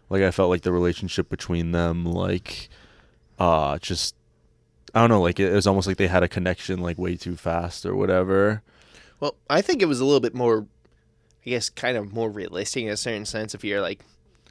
like I felt like the relationship between them, like, just, I don't know, like it was almost like they had a connection like way too fast or whatever. Well, I think it was a little bit more, I guess, kind of more realistic in a certain sense if you're like.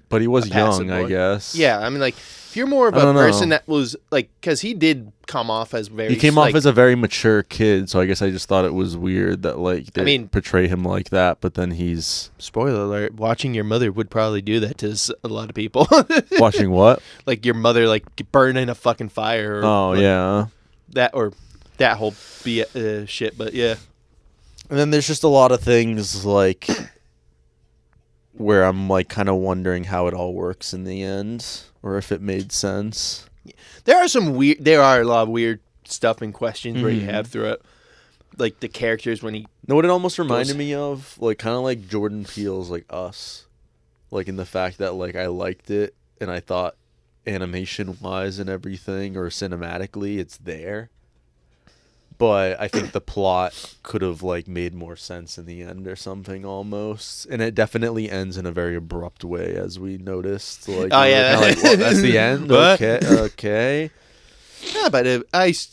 But he was young, I guess. Yeah, I mean, like, if you're more of a person that was, like, because he did come off as very... He came off as a very mature kid, so I guess I just thought it was weird that, like, they portray him like that, but then he's... Spoiler alert, watching your mother would probably do that to a lot of people. Watching what? Like, your mother, like, burn in a fucking fire. Or, like, yeah. That whole shit, but yeah. And then there's just a lot of things like where I'm like kind of wondering how it all works in the end, or if it made sense. There are a lot of weird stuff and questions where you have throughout, like the characters when he. Know what it almost reminded me of? Like kind of like Jordan Peele's like Us, like in the fact that like I liked it and I thought animation wise and everything or cinematically it's there. But I think the plot could have like made more sense in the end or something almost, and it definitely ends in a very abrupt way, as we noticed. Like, oh yeah, like, well, that's the end. Okay. Yeah, but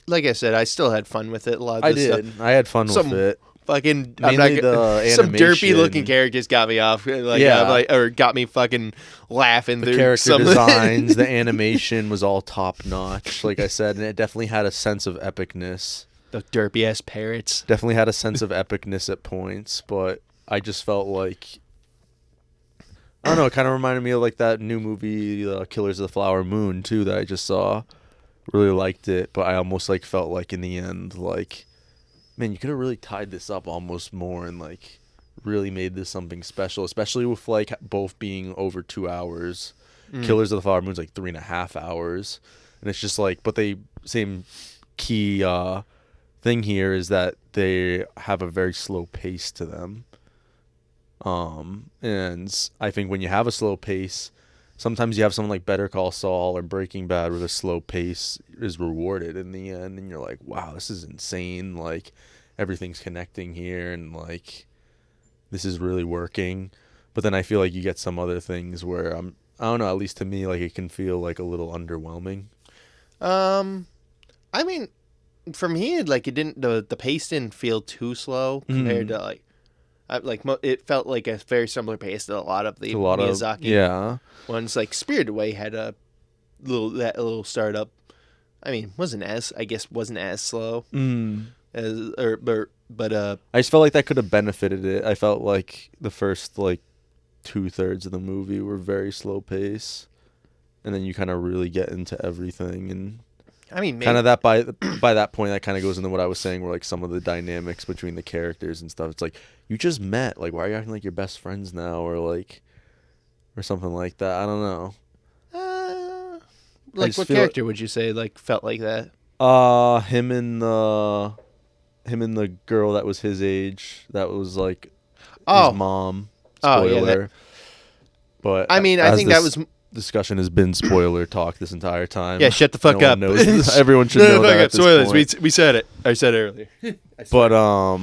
like I said, I still had fun with it. A lot of I this did. stuff. I had fun with it. Fucking, mainly the some animation. derpy looking characters got me off. Or got me fucking laughing. The character designs, the animation was all top notch. Like I said, and it definitely had a sense of epicness. The derpy ass parrots. Definitely had a sense of epicness at points, but I just felt like, I don't know, it kind of reminded me of like that new movie, Killers of the Flower Moon, too, that I just saw. Really liked it, but I almost like felt like in the end, like, man, you could have really tied this up almost more and like really made this something special, especially with like both being over 2 hours. Killers of the Flower Moon's like 3.5 hours, and it's just like, but they same key thing here is that they have a very slow pace to them. And I think when you have a slow pace, sometimes you have something like Better Call Saul or Breaking Bad where the slow pace is rewarded in the end, and you're like, wow, this is insane. Like, everything's connecting here, and like, this is really working. But then I feel like you get some other things where I don't know, at least to me, like it can feel like a little underwhelming. I mean, for me, like it didn't. The pace didn't feel too slow compared to it felt like a very similar pace to a lot of the Miyazaki ones. Like Spirited Away had a little startup. I mean, wasn't as slow but I just felt like that could have benefited it. I felt like the first like 2/3 of the movie were very slow pace, and then you kind of really get into everything and. I mean, maybe. Kind of that by that point, that kind of goes into what I was saying, where like some of the dynamics between the characters and stuff. It's like you just met, like why are you acting like you're best friends now, or something like that. I don't know. Like what character would you say like felt like that? Him and the girl that was his age. That was like his mom. Spoiler. But I mean, I think that was. Discussion has been spoiler talk this entire time. Yeah, shut the fuck up. Everyone should know that. At this spoilers. point. We said it. I said it earlier. But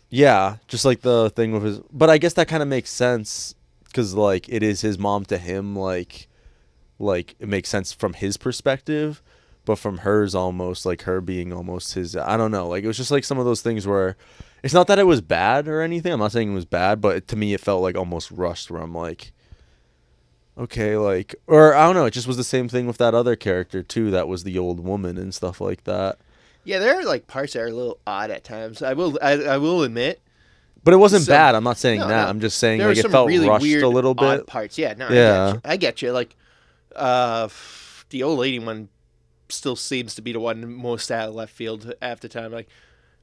yeah, just like the thing with his. But I guess that kind of makes sense because like it is his mom to him. Like it makes sense from his perspective, but from hers almost like her being almost his. I don't know. Like it was just like some of those things where it's not that it was bad or anything. I'm not saying it was bad, but to me it felt like almost rushed. Where I'm like. Okay, like, or I don't know, it just was the same thing with that other character, too, that was the old woman and stuff like that. Yeah, there are, like, parts that are a little odd at times, I will admit. But it wasn't bad, I'm not saying that, no. I'm just saying, like, it felt really rushed weird, a little bit. Odd parts, yeah, no, I get you, like, the old lady one still seems to be the one most out of left field half the time, like,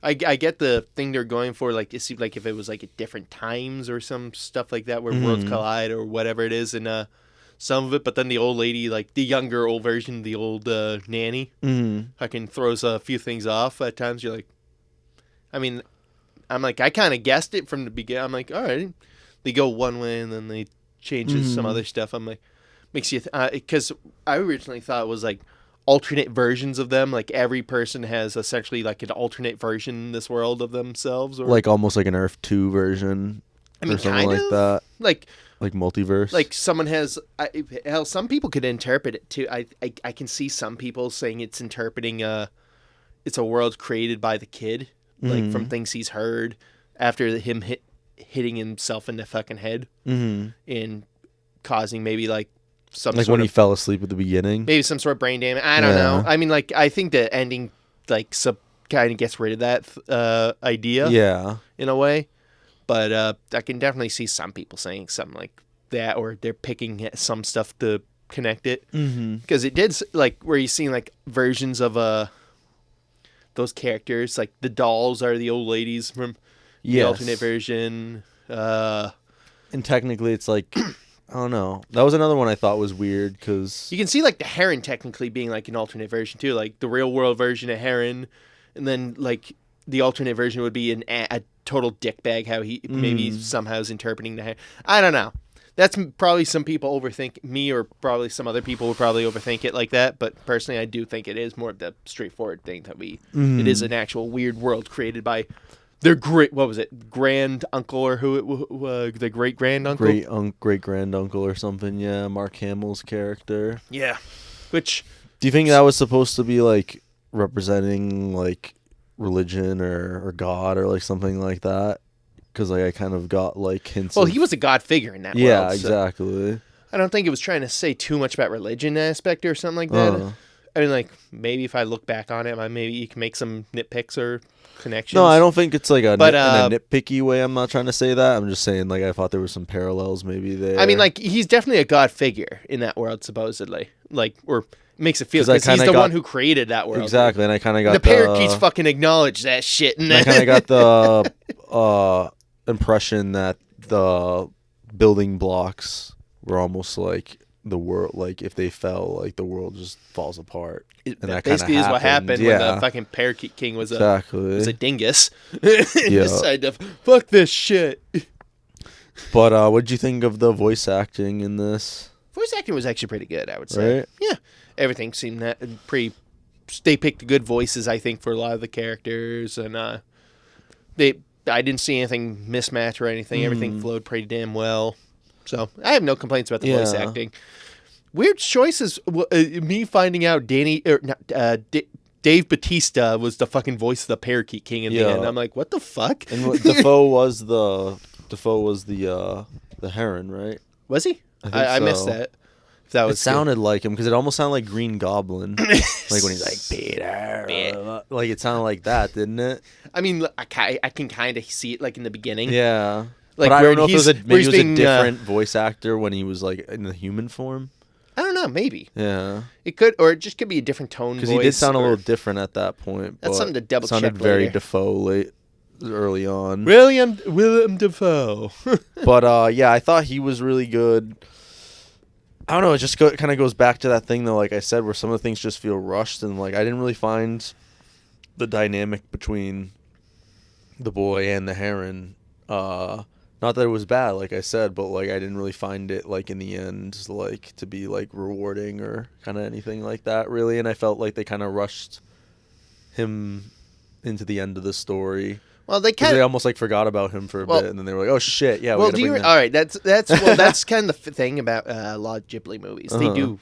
I get the thing they're going for, like, it seemed like if it was, like, at different times or some stuff like that, where worlds collide or whatever it is, and, some of it, but then the old lady, like the younger old version, the old nanny, fucking throws a few things off at times. You're like, I mean, I'm like, I kind of guessed it from the beginning. I'm like, all right, they go one way and then they change some other stuff. I'm like, makes you, because I originally thought it was like alternate versions of them. Like every person has essentially like an alternate version in this world of themselves, or like almost like an Earth 2 version. I mean, or something like that. Like multiverse. Like someone has, hell, some people could interpret it too. I can see some people saying it's interpreting it's a world created by the kid, like from things he's heard after him hitting himself in the fucking head and causing maybe like some like sort when he fell asleep at the beginning, maybe some sort of brain damage. I don't know. I mean, like I think the ending like kind of gets rid of that idea, in a way. But I can definitely see some people saying something like that, or they're picking some stuff to connect it. Because it did, like, where you've seen, like, versions of those characters. Like, the dolls are the old ladies from the alternate version. And technically, it's like, I don't know. That was another one I thought was weird because you can see like the Heron technically being like an alternate version too, like the real world version of Heron, and then like the alternate version would be a total dickbag. How he maybe somehow is interpreting the Heron. I don't know. That's probably some people overthink me, or probably some other people would probably overthink it like that. But personally, I do think it is more of the straightforward thing that it is an actual weird world created by their grand uncle, or the great grand uncle, great grand uncle or something. Yeah, Mark Hamill's character. Yeah, which do you think that was supposed to be like representing like religion or God or like something like that? Because like I kind of got like hints. Well, he was a god figure in that world. Yeah, exactly. So I don't think it was trying to say too much about religion aspect or something like that. I mean, like maybe if I look back on it, maybe you can make some nitpicks or connections. No, I don't think it's like in a nitpicky way. I'm not trying to say that. I'm just saying like I thought there were some parallels maybe there. I mean, like he's definitely a god figure in that world, supposedly. Like, or makes it feel because he's the one who created that world. Exactly, and I kind of got the parakeets fucking acknowledge that shit. And I kind of got the impression that the building blocks were almost like the world, like if they fell, like the world just falls apart. And that basically is what happened when the fucking parakeet king was a dingus. Decided to fuck this shit. But what did you think of the voice acting in this? Voice acting was actually pretty good, I would say. Right? Yeah, everything seemed pretty. They picked good voices, I think, for a lot of the characters, and I didn't see anything mismatch or anything. Everything flowed pretty damn well. So I have no complaints about the voice acting. Weird choices. Me finding out Dave Bautista was the fucking voice of the Parakeet King in the end. I'm like, what the fuck? And Defoe was the Heron, right? Was he? I missed that. It sounded like him because it almost sounded like Green Goblin, like when he's like Peter, like it sounded like that, didn't it? I mean, I can kind of see it like in the beginning. Yeah, like but I don't know if it was maybe it was a different voice actor when he was like in the human form. I don't know, maybe. Yeah, it could, or it just could be a different tone. Because he did sound a little different at that point. That's something to double check. Sounded very Defoe early on. Willem Dafoe. But yeah, I thought he was really good. I don't know. It just kind of goes back to that thing, though, like I said, where some of the things just feel rushed. And, like, I didn't really find the dynamic between the boy and the heron. Not that it was bad, like I said, but, like, I didn't really find it, like, in the end, like, to be, like, rewarding or kind of anything like that, really. And I felt like they kind of rushed him into the end of the story. Well, they almost like forgot about him for a bit, and then they were like, "Oh shit, yeah." Well, all right? That's kind of the thing about a lot of Ghibli movies. They do,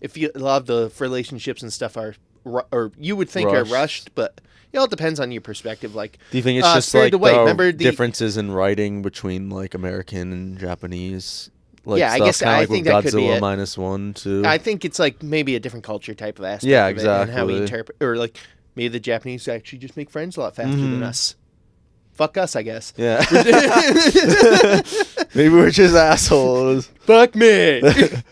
a lot of the relationships and stuff are, or you would think are rushed, but it all depends on your perspective. Like, do you think it's just like the differences in writing between like American and Japanese? Like, yeah, I guess I think that could be Godzilla -1, too. I think it's like maybe a different culture type of aspect. Yeah, of it and how we interpret, or like maybe the Japanese actually just make friends a lot faster than us. Fuck us, I guess. Yeah. Maybe we're just assholes. Fuck me. I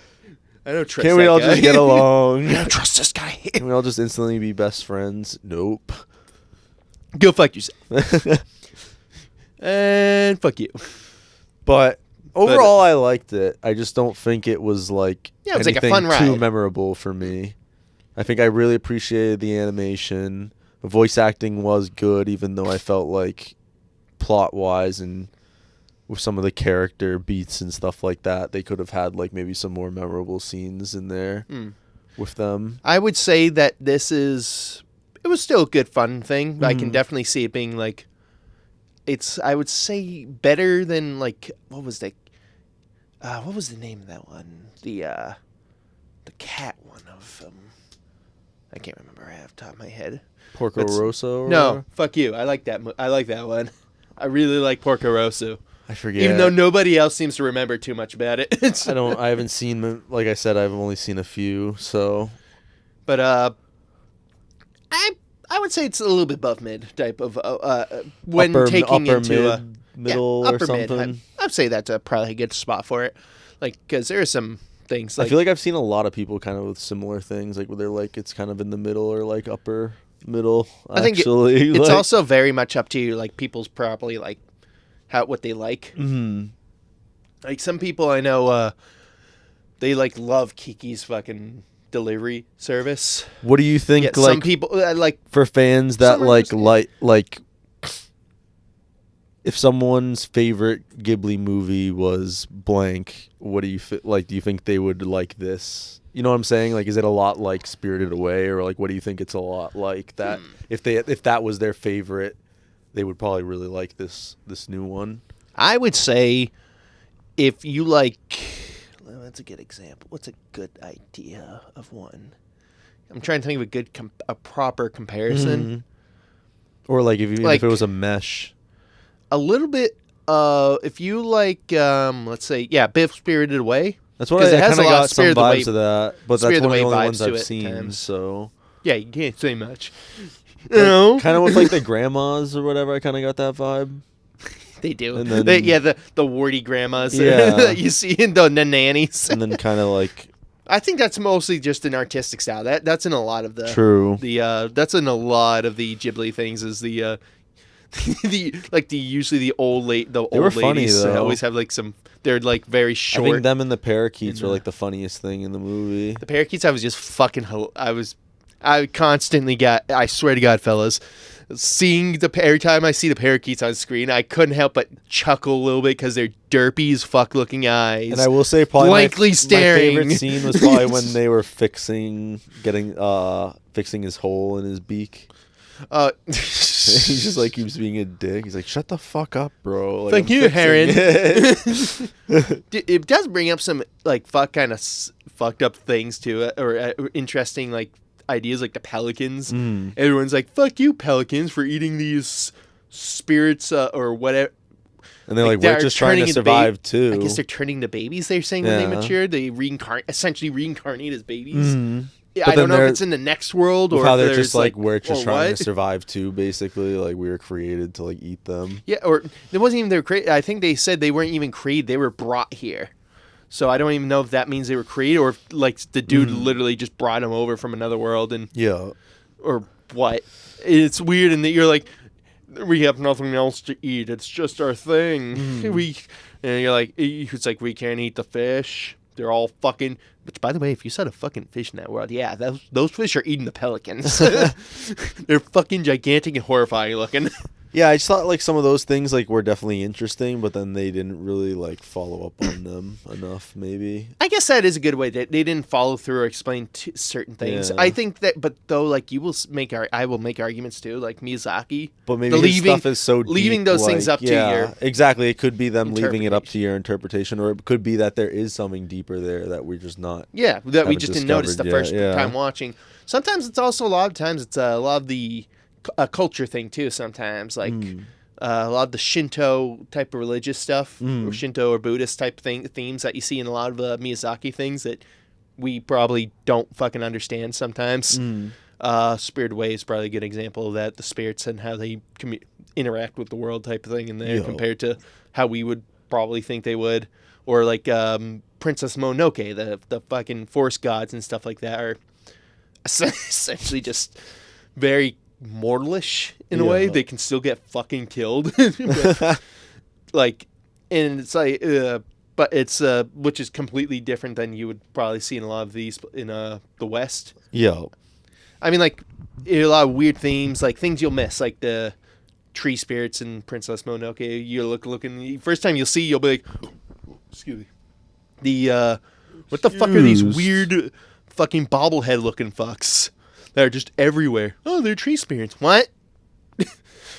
don't trust Can't we all just get along? I don't trust this guy. Can we all just instantly be best friends? Nope. Go fuck yourself. And fuck you. But overall, I liked it. I just don't think it was like it was like a fun ride. Too memorable for me. I think I really appreciated the animation. The voice acting was good, even though I felt like plot-wise and with some of the character beats and stuff like that, they could have had like maybe some more memorable scenes in there with them. I would say that it was still a good fun thing. I can definitely see it being like, I would say better than like, what was the name of that one? The cat one of, I can't remember right off the top of my head. Porco Rosso? No, fuck you. I like that one. I really like Porco Rosso. I forget. Even though nobody else seems to remember too much about it. I haven't seen, like I said, I've only seen a few, so. But I would say it's a little bit above mid type of when taking into middle or something. I'd say that's probably a good spot for it. Like, because there are some things like, I feel like I've seen a lot of people kind of with similar things, like where they're like it's kind of in the middle or like upper middle. I think it's also very much up to you, like people's probably like what they like. Mm-hmm. Like some people I know, they like love Kiki's fucking delivery service. What do you think? Yeah, Like some people like for fans that some like if someone's favorite Ghibli movie was blank, what do you like? Do you think they would like this? You know what I'm saying? Like, is it a lot like Spirited Away, or like what do you think it's a lot like that? If that was their favorite, they would probably really like this new one. I would say if you like, that's a good example. What's a good idea of one? I'm trying to think of a proper comparison. Mm-hmm. Or like if it was a mesh. A little bit. If you like, let's say, Biff Spirited Away. That's what I kind of got some vibes of that, but that's one of the only ones I've seen. Times. So yeah, you can't say much. You know, kind of with like the grandmas or whatever. I kind of got that vibe. They do. And then, the warty grandmas that you see in the nannies. And then kind of like. I think that's mostly just an artistic style. That's in a lot of the that's in a lot of the Ghibli things. Is the usually the old ladies funny, always have like some. They're like very short. I think them and the parakeets are like the funniest thing in the movie. The parakeets, I was just fucking. I constantly got. I swear to God, fellas, seeing every time I see the parakeets on screen, I couldn't help but chuckle a little bit because they're derpy as fuck looking eyes. And I will say, probably blankly staring. My favorite scene was probably when they were fixing his hole in his beak. He's just like keeps being a dick. He's like, "Shut the fuck up, bro." Like, thank you, Heron. It does bring up some like fucked up things to it, or interesting like ideas, like the pelicans. Everyone's like, "Fuck you, pelicans, for eating these spirits or whatever." And they're like, "We're just trying to survive too." I guess they're turning to babies. They're saying when they mature, they essentially reincarnate as babies. Yeah, I don't know if it's in the next world or how if they're just like we're just trying what? to survive too. Basically, like we were created to like eat them. Yeah, or it wasn't even they were created. I think they said they weren't even created; they were brought here. So I don't even know if that means they were created or if like the dude literally just brought them over from another world and or what. It's weird, and that you're like, we have nothing else to eat. It's just our thing. And you're like, it's like we can't eat the fish. They're all fucking. Which, by the way, if you saw a fucking fish in that world, those fish are eating the pelicans. They're fucking gigantic and horrifying looking. Yeah, I just thought like some of those things like were definitely interesting, but then they didn't really like follow up on them enough. Maybe I guess that is a good way. They didn't follow through or explain certain things. Yeah. I think that, but though, like I will make arguments too, like Miyazaki. But maybe his stuff is so deep, leaving those things up to your exactly. It could be them leaving it up to your interpretation, or it could be that there is something deeper there that we're just not. Yeah, that we just didn't notice the first time watching. Sometimes it's also a lot of the culture thing too. Sometimes like a lot of the Shinto type of religious stuff, or Shinto or Buddhist type themes that you see in a lot of Miyazaki things that we probably don't fucking understand sometimes. Spirited Away is probably a good example of that. The spirits and how they interact with the world type of thing in there compared to how we would probably think they would. Or like Princess Mononoke, the fucking forest gods and stuff like that are essentially just very mortalish in a way. They can still get fucking killed. Like, and it's like, but it's which is completely different than you would probably see in a lot of these in the West. I mean, like a lot of weird themes, like things you'll miss, like the tree spirits in Princess Mononoke. You looking first time you'll see, you'll be like, excuse me, the what the fuck are these weird fucking bobblehead looking fucks that are just everywhere? Oh, they're tree spirits. What?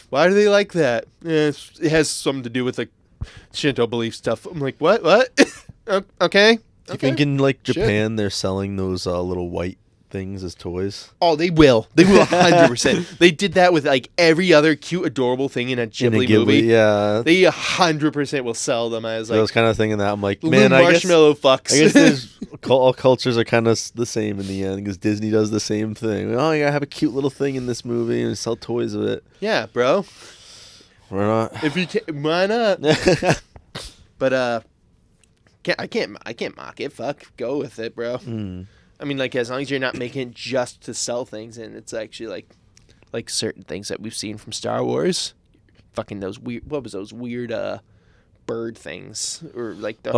Why do they like that? It has something to do with like Shinto belief stuff. I'm like, what? Okay. Do you think in like Japan they're selling those little white things as toys? Oh, they will. They will 100%. They did that with like every other cute, adorable thing in a Ghibli movie. Yeah. They 100% will sell them as like. I was kind of thinking that. I'm like, man, marshmallow fucks. I guess all cultures are kind of the same in the end because Disney does the same thing. Oh, you gotta have a cute little thing in this movie and sell toys of it. Yeah, bro. Why not? If you why not? But I can't mock it. Fuck, go with it, bro. I mean, like, as long as you're not making it just to sell things, and it's actually like certain things that we've seen from Star Wars, fucking those weird. What was those weird bird things or like the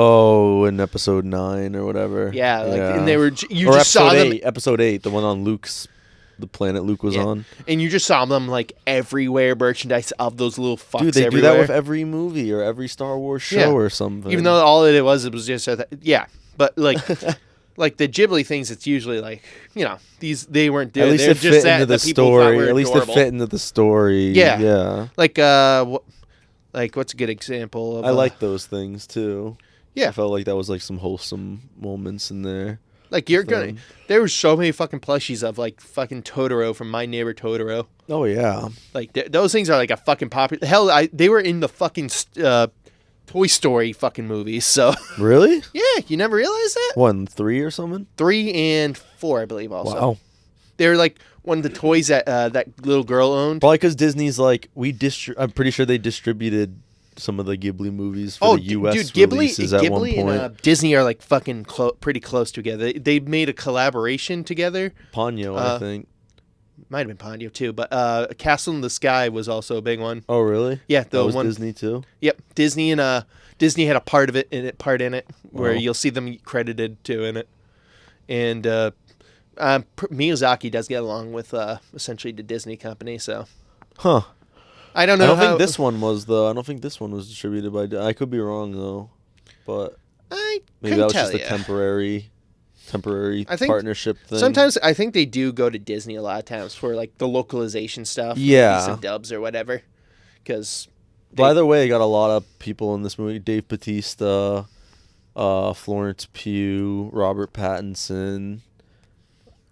in episode 9 or whatever. yeah, like and they were you or just saw them episode 8, the one on the planet Luke was on. And you just saw them like everywhere, merchandise of those little fucks. Dude, they everywhere. do that with every movie or every Star Wars show or something. Even though all it was just but like like the Ghibli things, it's usually like they weren't doing. At least they're it just fit into the story. At least it fit into the story. Yeah. Like what's a good example of I like those things too. Yeah. I felt like that was like some wholesome moments in there. Like there were so many fucking plushies of like fucking Totoro from My Neighbor Totoro. Oh yeah. Like those things are like a fucking popular. Hell, they were in the fucking Toy Story fucking movies. So really? Yeah, you never realized that? 1, 3 or something? 3 and 4, I believe. Also, wow. They were like one of the toys that that little girl owned. Probably because Disney's like I'm pretty sure they distributed some of the Ghibli movies for the U.S. releases at one point. And Disney are like fucking pretty close together. They made a collaboration together. Ponyo, I think. Might have been Ponyo too, but Castle in the Sky was also a big one. Oh really? Yeah, that was Disney too. Yep, Disney and Disney had a part in it where you'll see them credited too in it, and Miyazaki does get along with essentially the Disney company. So, I don't know. I don't think this one was though. I don't think this one was distributed by. I could be wrong though, but maybe that was just a temporary partnership thing. Sometimes I think they do go to Disney a lot of times for like the localization stuff. Yeah, some dubs or whatever. Because by the way, got a lot of people in this movie: Dave Bautista, Florence Pugh, Robert Pattinson,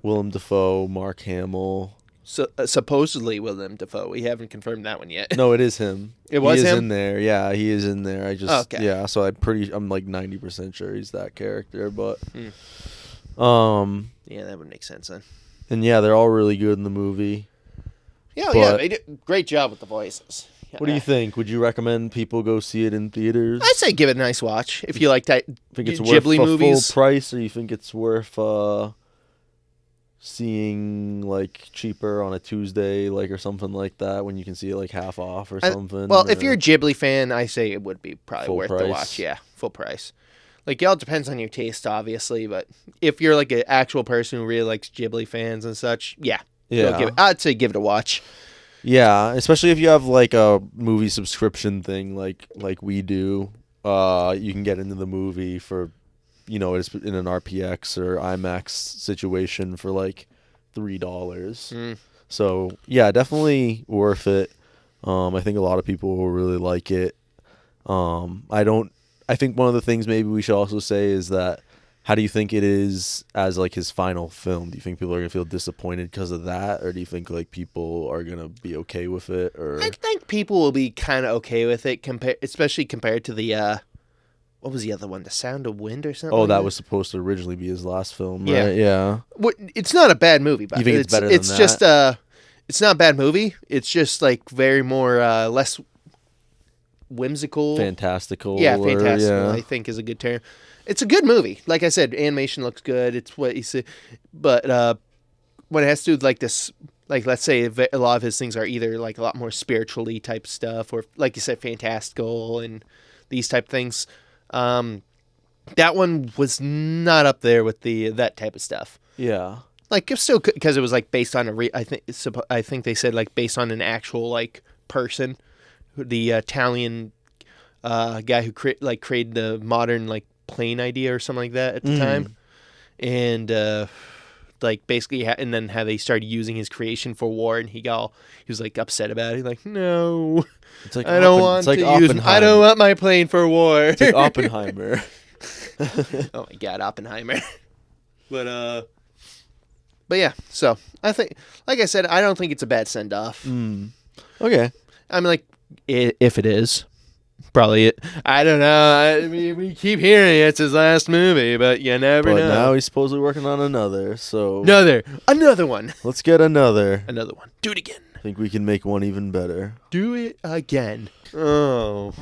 Willem Dafoe, Mark Hamill. So supposedly Willem Dafoe. We haven't confirmed that one yet. No, it is him. It was him? He is in there. Yeah, he is in there. Okay. So I'm like 90% sure he's that character, but yeah, that would make sense then. And yeah, they're all really good in the movie. Yeah, they did a great job with the voices. Yeah. What do you think? Would you recommend people go see it in theaters? I'd say give it a nice watch if you like that. Think it's Ghibli worth movies. Full price, or you think it's worth seeing like cheaper on a Tuesday, like or something like that, when you can see it like half off or something? If you're a Ghibli fan, I say it would be probably worth the watch. Yeah, full price. Like, it all depends on your taste, obviously, but if you're like an actual person who really likes Ghibli fans and such, I'd say give it a watch. Yeah, especially if you have like a movie subscription thing like we do. You can get into the movie for, it's in an RPX or IMAX situation for like $3. So yeah, definitely worth it. I think a lot of people will really like it. I think one of the things maybe we should also say is that, how do you think it is as like his final film? Do you think people are gonna feel disappointed because of that, or do you think like people are gonna be okay with it? Or I think people will be kind of okay with it, especially compared to the what was the other one, The Sound of Wind or something? Oh, that was supposed to originally be his last film, right? Yeah. It's not a bad movie, but you think it's better than that? It's just it's not a bad movie. It's just like very more less whimsical, fantastical. Yeah, fantastical. I think is a good term. It's a good movie. Like I said, animation looks good. It's what you see, but when it has to do with like this, like let's say a lot of his things are either like a lot more spiritually type stuff, or like you said, fantastical and these type of things. That one was not up there with that type of stuff. Yeah, like it's still because it was like based on I think they said like based on an actual like person, the Italian guy who created the modern like plane idea or something like that at the time, and like basically and then how they started using his creation for war, and he was like upset about it. He's like, no, it's like I don't want my plane for war. It's like Oppenheimer. Oh my god, Oppenheimer. But yeah, so I think, like I said, I don't think it's a bad send off. Okay, I mean, like if it is. Probably it. I don't know. I mean, we keep hearing it's his last movie, but you never know. But now he's supposedly working on another, so... Another one. Let's get another. Another one. Do it again. I think we can make one even better. Do it again. Oh.